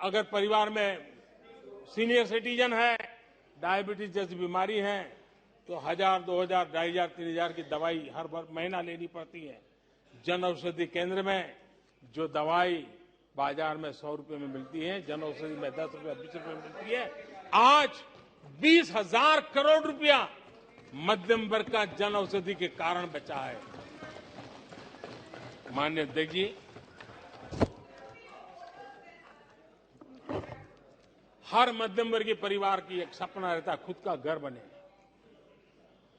अगर परिवार में सीनियर सिटीजन है, डायबिटीज जैसी बीमारी है, तो 1,000, 2,000, 2,500, 3,000 की दवाई हर महीना लेनी पड़ती है। जन औषधि केंद्र में जो दवाई बाजार में 100 रुपए में मिलती है, जन औषधि में 10 रुपए, 20 रुपए में मिलती है। आज 20,000 करोड़ रुपया मध्यम वर्ग का जन औषधि के कारण बचा है। माननीय अध्यक्ष जी, हर मध्यम वर्गीय परिवार की एक सपना रहता है खुद का घर बने,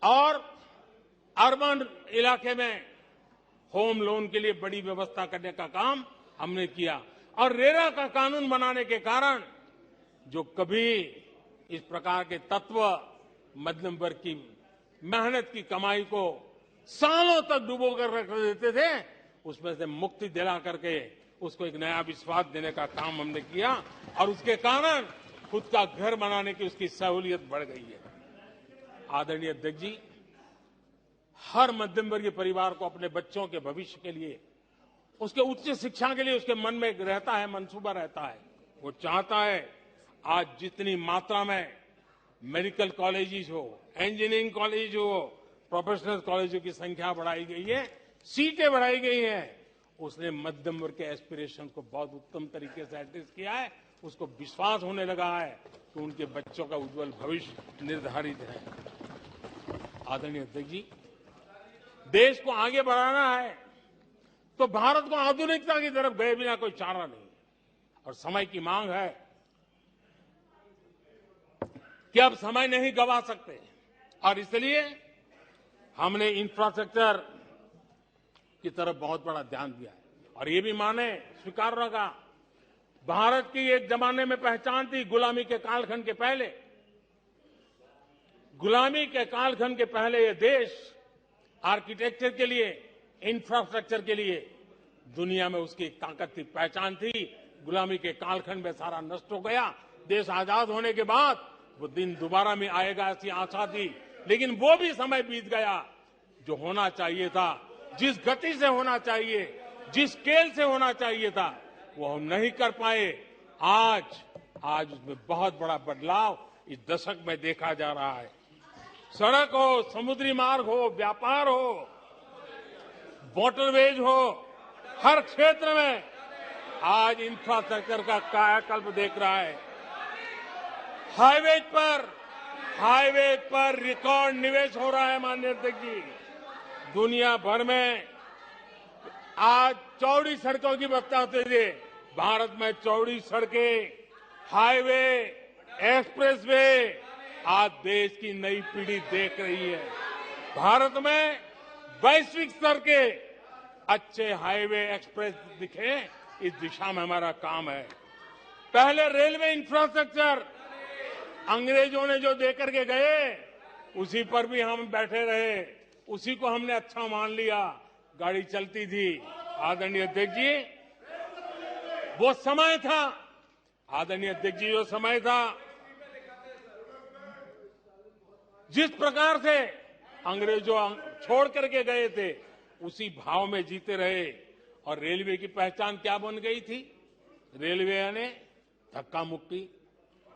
और अर्बन इलाके में होम लोन के लिए बड़ी व्यवस्था करने का काम हमने किया। और रेरा का कानून बनाने के कारण जो कभी इस प्रकार के तत्व मध्यम वर्ग की मेहनत की कमाई को सालों तक डुबो कर रख देते थे, उसमें से मुक्ति दिला करके उसको एक नया विश्वास देने का काम हमने किया, और उसके कारण खुद का घर बनाने की उसकी सहूलियत बढ़ गई है। आदरणीय अध्यक्ष जी, हर मध्यम वर्गीय परिवार को अपने बच्चों के भविष्य के लिए, उसके उच्च शिक्षा के लिए उसके मन में रहता है, मंसूबा रहता है। वो चाहता है आज जितनी मात्रा में मेडिकल कॉलेजेस हो, इंजीनियरिंग कॉलेज हो, प्रोफेशनल कॉलेजों की संख्या बढ़ाई गई है, सीटें बढ़ाई गई हैं, उसने मध्यम वर्ग के एस्पिरेशन को बहुत उत्तम तरीके से एड्रेस किया है। उसको विश्वास होने लगा है कि उनके बच्चों का उज्जवल भविष्य निर्धारित है। आदरणीय अध्यक्ष जी, देश को आगे बढ़ाना है तो भारत को आधुनिकता की तरफ गए बिना कोई चारा नहीं, और समय की मांग है कि अब समय नहीं गंवा सकते, और इसलिए हमने इंफ्रास्ट्रक्चर की तरफ बहुत बड़ा ध्यान दिया है। और ये भी माने स्वीकार रखा, भारत की एक जमाने में पहचान थी गुलामी के कालखंड के पहले। गुलामी के कालखंड के पहले ये देश आर्किटेक्चर के लिए, इंफ्रास्ट्रक्चर के लिए दुनिया में उसकी ताकत थी, पहचान थी। गुलामी के कालखंड में सारा नष्ट हो गया। देश आजाद होने के बाद वो दिन दोबारा में आएगा ऐसी आशा थी, लेकिन वो भी समय बीत गया। जो होना चाहिए था, जिस गति से होना चाहिए, जिस स्केल से होना चाहिए था, वो हम नहीं कर पाए। आज उसमें बहुत बड़ा बदलाव इस दशक में देखा जा रहा है। सड़क हो, समुद्री मार्ग हो, व्यापार हो, वाटरवेज हो, हर क्षेत्र में आज इंफ्रास्ट्रक्चर का कायाकल्प देख रहा है। हाईवे पर रिकॉर्ड निवेश हो रहा है। माननीय अध्यक्ष जी, दुनिया भर में आज चौड़ी सड़कों की बात होते थे। भारत में चौड़ी सड़कें, हाईवे, एक्सप्रेसवे आज देश की नई पीढ़ी देख रही है। भारत में वैश्विक स्तर के अच्छे हाईवे, एक्सप्रेस दिखे, इस दिशा में हमारा काम है। पहले रेलवे इंफ्रास्ट्रक्चर अंग्रेजों ने जो देकर के गए, उसी पर भी हम बैठे रहे, उसी को हमने अच्छा मान लिया, गाड़ी चलती थी। आदरणीय अध्यक्ष जी, वो समय था, आदरणीय अध्यक्ष जी, जो समय था, जिस प्रकार से अंग्रेजों छोड़ करके गए थे, उसी भाव में जीते रहे। और रेलवे की पहचान क्या बन गई थी? रेलवे यानी धक्का मुक्की,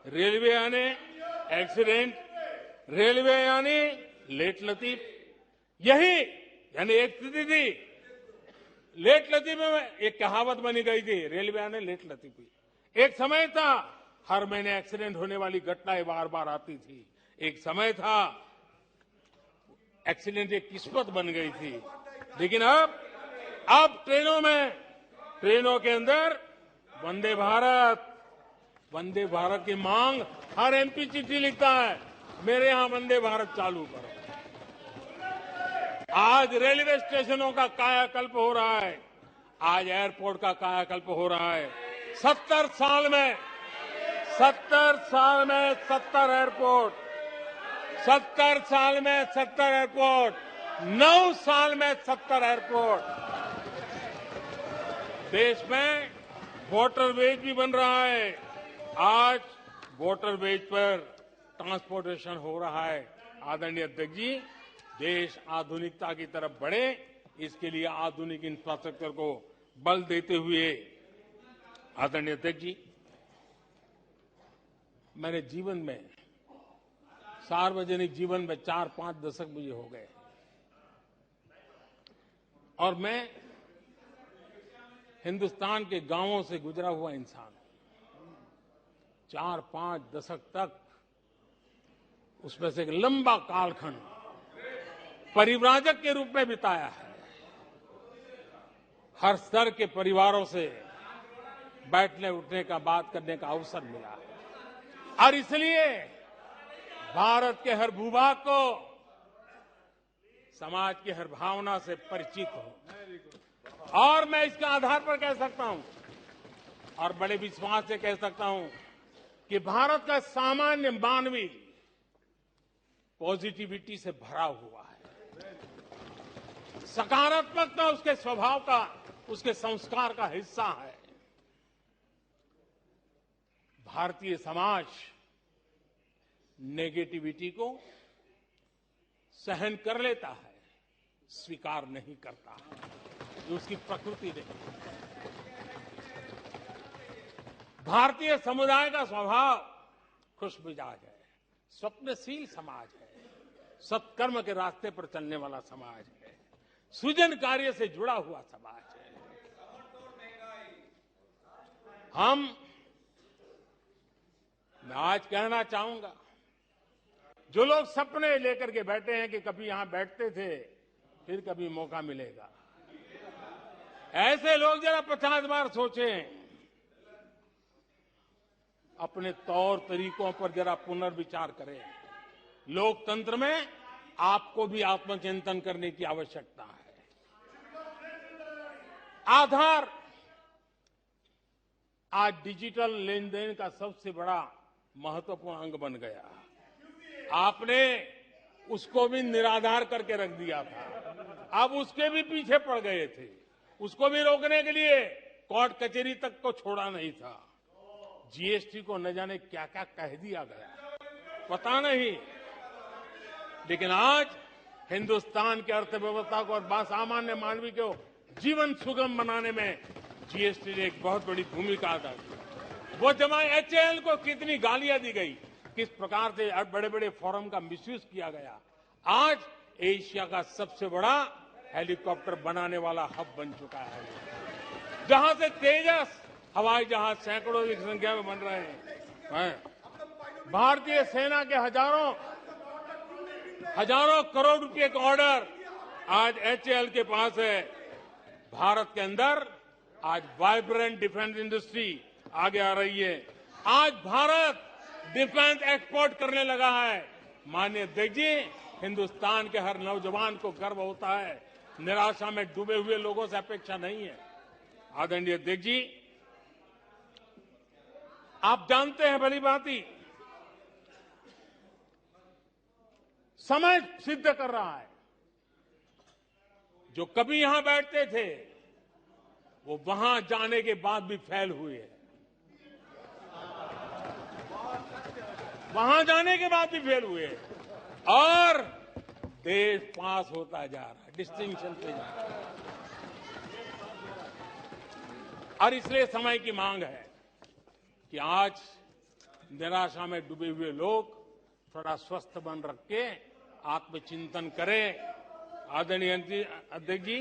रेलवे यानी एक्सीडेंट, रेलवे यानी लेट लतीफ। यही यानी एक स्थिति थी, लेट लतीफ में एक कहावत बनी गई थी, रेलवे यानी लेट लतीफी। एक समय था हर महीने एक्सीडेंट होने वाली घटनाएं बार बार आती थी। एक समय था एक्सीडेंट एक किस्मत बन गई थी। लेकिन अब ट्रेनों के अंदर वंदे भारत की मांग, हर एमपी चिट्ठी लिखता है, मेरे यहां वंदे भारत चालू करो। आज रेलवे स्टेशनों का कायाकल्प हो रहा है, आज एयरपोर्ट का कायाकल्प हो रहा है। 70 साल में 70 एयरपोर्ट, 70 साल में 70 एयरपोर्ट, 9 साल में 70 एयरपोर्ट। देश में वाटरवेज भी बन रहा है। आज वाटरवेज पर ट्रांसपोर्टेशन हो रहा है। आदरणीय अध्यक्ष जी, देश आधुनिकता की तरफ बढ़े, इसके लिए आधुनिक इंफ्रास्ट्रक्चर को बल देते हुए, आदरणीय अध्यक्ष जी, मैंने जीवन में, सार्वजनिक जीवन में 4-5 दशक मुझे हो गए, और मैं हिंदुस्तान के गांवों से गुजरा हुआ इंसान हूं। 4-5 दशक तक, उसमें से एक लंबा कालखंड परिव्राजक के रूप में बिताया है। हर स्तर के परिवारों से बैठने उठने का, बात करने का अवसर मिला है। और इसलिए भारत के हर भूभाग को, समाज की हर भावना से परिचित हूं। और मैं इसके आधार पर कह सकता हूं, और बड़े विश्वास से कह सकता हूं, कि भारत का सामान्य मानवी पॉजिटिविटी से भरा हुआ है। सकारात्मकता उसके स्वभाव का, उसके संस्कार का हिस्सा है। भारतीय समाज नेगेटिविटी को सहन कर लेता है, स्वीकार नहीं करता है, ये उसकी प्रकृति नहीं। भारतीय समुदाय का स्वभाव खुशमिजाज है, स्वप्नशील समाज है, सत्कर्म के रास्ते पर चलने वाला समाज है, सृजन कार्य से जुड़ा हुआ समाज है। मैं आज कहना चाहूंगा, जो लोग सपने लेकर के बैठे हैं कि कभी यहां बैठते थे, फिर कभी मौका मिलेगा, ऐसे लोग जरा 50 बार सोचें, अपने तौर तरीकों पर जरा पुनर्विचार करें। लोकतंत्र में आपको भी आत्मचिंतन करने की आवश्यकता है। आधार आज डिजिटल लेन देन का सबसे बड़ा महत्वपूर्ण अंग बन गया। आपने उसको भी निराधार करके रख दिया था, अब उसके भी पीछे पड़ गए थे। उसको भी रोकने के लिए कोर्ट कचहरी तक को छोड़ा नहीं था। जीएसटी को न जाने क्या क्या कह दिया गया, पता नहीं। लेकिन आज हिंदुस्तान की अर्थव्यवस्था को और सामान्य मानवी को जीवन सुगम बनाने में जीएसटी ने एक बहुत बड़ी भूमिका अदा की। वो जमा एचएएल को कितनी गालियां दी गई, किस प्रकार से बड़े बड़े फोरम का मिसयूज किया गया। आज एशिया का सबसे बड़ा हेलीकॉप्टर बनाने वाला हब बन चुका है, जहां से तेजस हवाई जहाज सैकड़ों की संख्या में बन रहे हैं। भारतीय सेना के हजारों करोड़ रुपए का ऑर्डर आज एचएएल के पास है। भारत के अंदर आज वाइब्रेंट डिफेंस इंडस्ट्री आगे आ रही है। आज भारत डिफेंस एक्सपोर्ट करने लगा है। माननीय अध्यक्ष जी, हिंदुस्तान के हर नौजवान को गर्व होता है। निराशा में डूबे हुए लोगों से अपेक्षा नहीं है। आदरणीय अध्यक्ष जी, आप जानते हैं भली भांति, समय सिद्ध कर रहा है। जो कभी यहां बैठते थे वो वहां जाने के बाद भी फेल हुए हैं। वहां जाने के बाद भी फेल हुए हैं और देश पास होता जा रहा है, डिस्टिंक्शन पे जा रहा है। और इसलिए समय की मांग है कि आज निराशा में डूबे हुए लोग थोड़ा स्वस्थ मन रख के आत्मचिंतन करें। आदरणीय अध्यक्ष जी,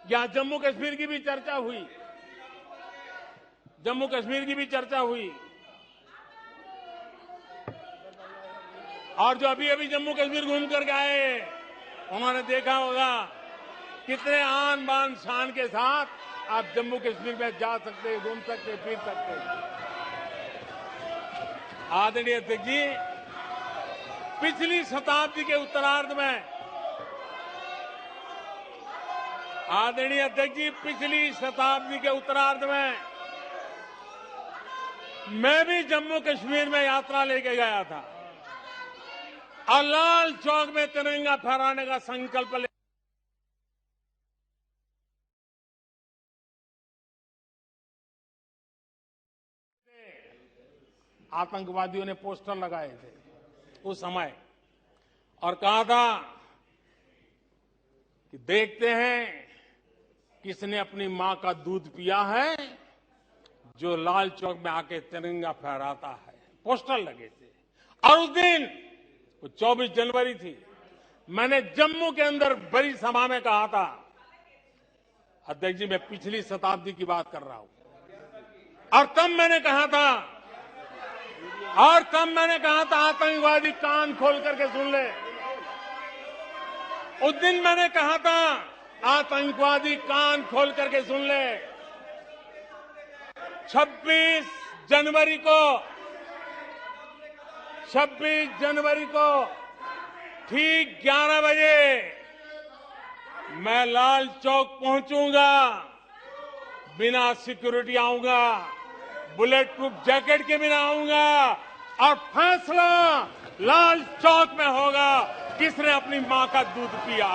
यहां जम्मू कश्मीर की भी चर्चा हुई। जम्मू कश्मीर की भी चर्चा हुई और जो अभी अभी जम्मू कश्मीर घूम कर गए उन्होंने देखा होगा कितने आन बान शान के साथ आप जम्मू कश्मीर में जा सकते, घूम सकते, फिर सकते। आदरणीय अध्यक्ष जी, पिछली शताब्दी के उत्तरार्ध में आदरणीय अध्यक्ष जी, पिछली शताब्दी के उत्तरार्ध में मैं भी जम्मू कश्मीर में यात्रा लेके गया था और लाल चौक में तिरंगा फहराने का संकल्प ले आतंकवादियों ने पोस्टर लगाए थे उस समय और कहा था कि देखते हैं किसने अपनी मां का दूध पिया है जो लाल चौक में आके तिरंगा फहराता है। पोस्टर लगे थे और उस दिन 24 जनवरी थी। मैंने जम्मू के अंदर बड़ी सभा में कहा था, अध्यक्ष जी मैं पिछली शताब्दी की बात कर रहा हूं, और तब मैंने कहा था आतंकवादी कान खोल करके सुन ले। उस दिन मैंने कहा था आतंकवादी कान खोल करके सुन ले। 26 जनवरी को ठीक 11 बजे मैं लाल चौक पहुंचूंगा, बिना सिक्योरिटी आऊंगा, बुलेट प्रूफ जैकेट के बिना आऊंगा और फैसला लाल चौक में होगा किसने अपनी मां का दूध पिया।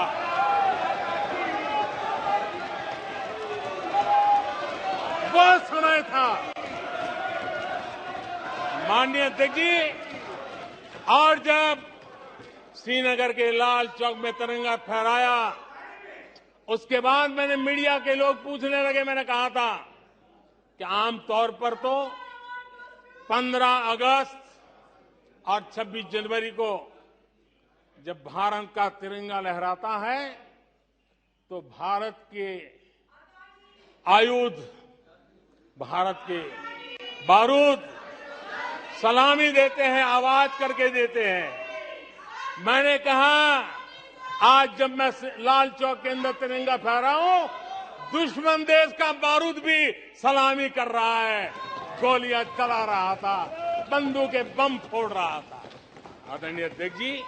वो समय था माननीय अध्यक्ष जी। और जब श्रीनगर के लाल चौक में तिरंगा फहराया उसके बाद मैंने मीडिया के लोग पूछने लगे। मैंने कहा था कि आमतौर पर तो 15 अगस्त और 26 जनवरी को जब भारत का तिरंगा लहराता है तो भारत के आयुध, भारत के बारूद सलामी देते हैं, आवाज करके देते हैं। मैंने कहा आज जब मैं लाल चौक के अंदर तिरंगा फहरा हूं, दुश्मन देश का बारूद भी सलामी कर रहा है, गोलियां चला रहा था, बंदूकें बम फोड़ रहा था। आदरणीय अध्यक्ष जी,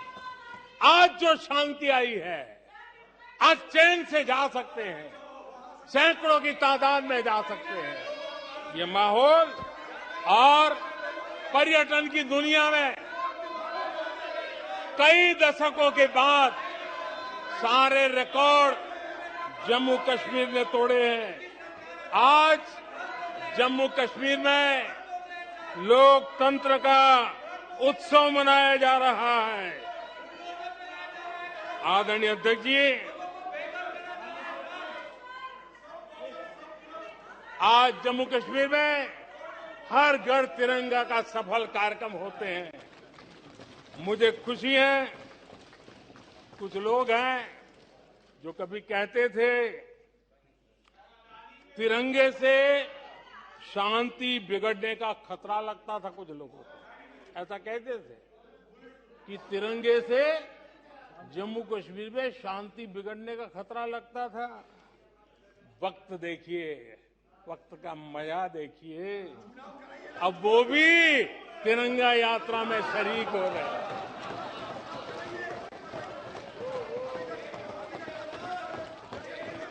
आज जो शांति आई है, आज चैन से जा सकते हैं, सैकड़ों की तादाद में जा सकते हैं। ये माहौल और पर्यटन की दुनिया में कई दशकों के बाद सारे रिकॉर्ड जम्मू कश्मीर ने तोड़े हैं। आज जम्मू कश्मीर में लोकतंत्र का उत्सव मनाया जा रहा है। आदरणीय अध्यक्ष जी, आज जम्मू कश्मीर में हर घर तिरंगा का सफल कार्यक्रम होते हैं। मुझे खुशी है, कुछ लोग हैं जो कभी कहते थे तिरंगे से शांति बिगड़ने का खतरा लगता था। कुछ लोगों को ऐसा कहते थे कि तिरंगे से जम्मू कश्मीर में शांति बिगड़ने का खतरा लगता था। वक्त देखिए, वक्त का मजा देखिए, अब वो भी तिरंगा यात्रा में शरीक हो रहे हैं।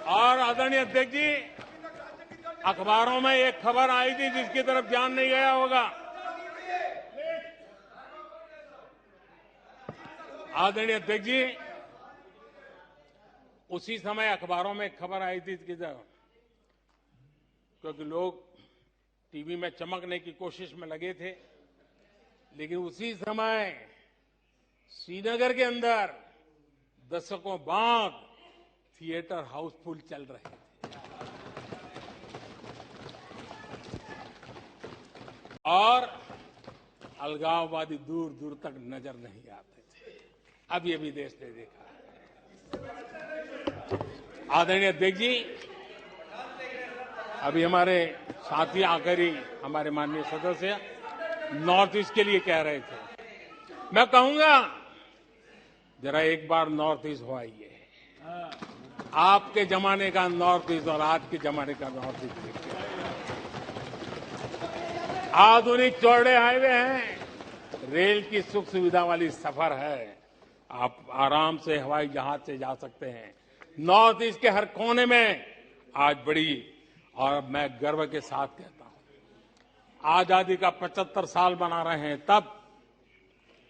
और आदरणीय अध्यक्ष जी, अखबारों में एक खबर आई थी जिसकी तरफ ध्यान नहीं गया होगा। आदरणीय अध्यक्ष जी, उसी समय अखबारों में एक खबर आई थी क्योंकि लोग टीवी में चमकने की कोशिश में लगे थे, लेकिन उसी समय श्रीनगर के अंदर दशकों बाद थिएटर हाउसफुल चल रहे थे। और अलगाववादी दूर दूर तक नजर नहीं आते थे। अब ये भी देश ने देखा है। आदरणीय अध्यक्ष जी, अभी हमारे साथी आकर ही हमारे माननीय सदस्य नॉर्थ ईस्ट के लिए कह रहे थे। मैं कहूंगा जरा एक बार नॉर्थ ईस्ट हो आइए। आपके जमाने का नॉर्थ ईस्ट और आज के जमाने का नॉर्थ ईस्ट देखिए। आधुनिक चौड़े हाईवे हैं, रेल की सुख सुविधा वाली सफर है, आप आराम से हवाई जहाज से जा सकते हैं। नॉर्थ ईस्ट के हर कोने में आज बड़ी, और मैं गर्व के साथ कहता हूं, आजादी का 75 साल मना रहे हैं, तब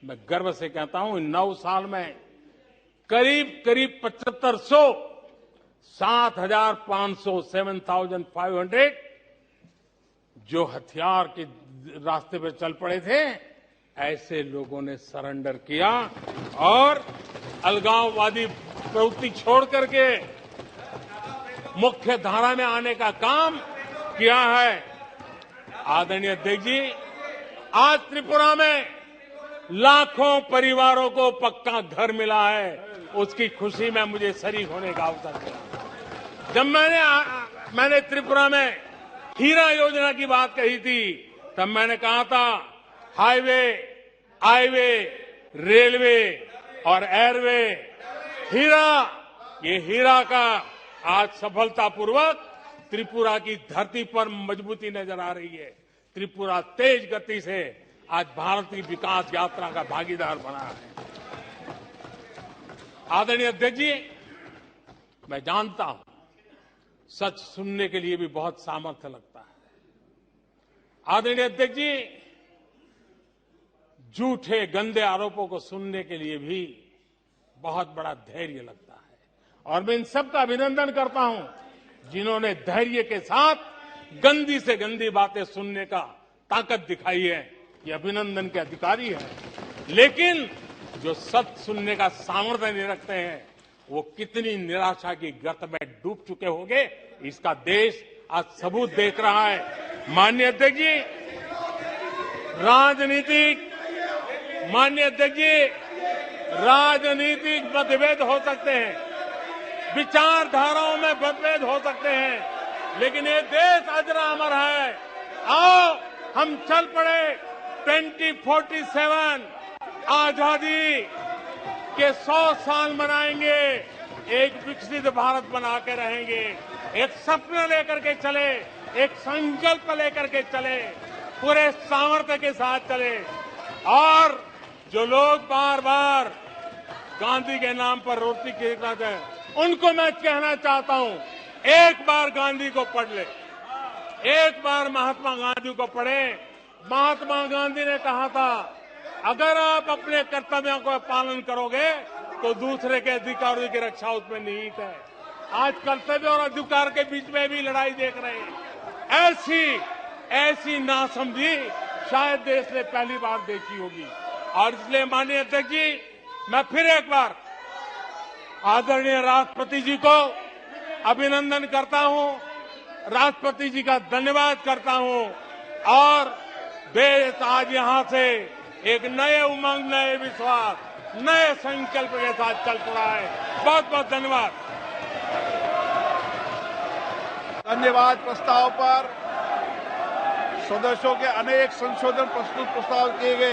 मैं गर्व से कहता हूं 9 साल में करीब 7500 7,500 7,500 जो हथियार के रास्ते पर चल पड़े थे, ऐसे लोगों ने सरेंडर किया और अलगाववादी प्रवृत्ति छोड़ करके मुख्य धारा में आने का काम किया है। आदरणीय अध्यक्ष जी, आज त्रिपुरा में लाखों परिवारों को पक्का घर मिला है, उसकी खुशी में मुझे शरीक होने का अवसर मिला। जब मैंने त्रिपुरा में हीरा योजना की बात कही थी, तब मैंने कहा था हाईवे, हाईवे, रेलवे और एयरवे, ये हीरा का आज सफलतापूर्वक त्रिपुरा की धरती पर मजबूती नजर आ रही है। त्रिपुरा तेज गति से आज भारत की विकास यात्रा का भागीदार बना है। आदरणीय अध्यक्ष जी, मैं जानता हूं सच सुनने के लिए भी बहुत सामर्थ्य लगता है। आदरणीय अध्यक्ष जी, झूठे गंदे आरोपों को सुनने के लिए भी बहुत बड़ा धैर्य लगता है, और मैं इन सबका अभिनंदन करता हूं जिन्होंने धैर्य के साथ गंदी से गंदी बातें सुनने का ताकत दिखाई है। ये अभिनंदन के अधिकारी है। लेकिन जो सच सुनने का सामर्थ्य नहीं रखते हैं, वो कितनी निराशा की गर्त में डूब चुके होंगे, इसका देश आज सबूत देख रहा है। माननीय अध्यक्ष जी, राजनीतिक मतभेद हो सकते हैं, विचारधाराओं में मतभेद हो सकते हैं, लेकिन ये देश अजरा अमर है। आओ हम चल पड़े 2047 आजादी के 100 साल मनाएंगे, एक विकसित भारत बना के रहेंगे, एक सपना लेकर के चले, एक संकल्प लेकर के चले, पूरे सामर्थ्य के साथ चले। और जो लोग बार बार गांधी के नाम पर रोटी खिलाते हैं, उनको मैं कहना चाहता हूं, एक बार गांधी को पढ़ ले, एक बार महात्मा गांधी को पढ़े। महात्मा गांधी ने कहा था, अगर आप अपने कर्तव्यों का पालन करोगे तो दूसरे के अधिकारों की रक्षा उसमें निहित है। आज कर्तव्य और अधिकार के बीच में भी लड़ाई देख रहे हैं। ऐसी नासमझी शायद देश ने पहली बार देखी होगी। और इसलिए माननीय अध्यक्ष जी, मैं फिर एक बार आदरणीय राष्ट्रपति जी को अभिनंदन करता हूं, राष्ट्रपति जी का धन्यवाद करता हूं, और देश आज यहां से एक नए उमंग, नए विश्वास, नए संकल्प के साथ चल पड़ा है। बहुत बहुत धन्यवाद। धन्यवाद। प्रस्ताव पर सदस्यों के अनेक संशोधन प्रस्तुत प्रस्ताव किए गए।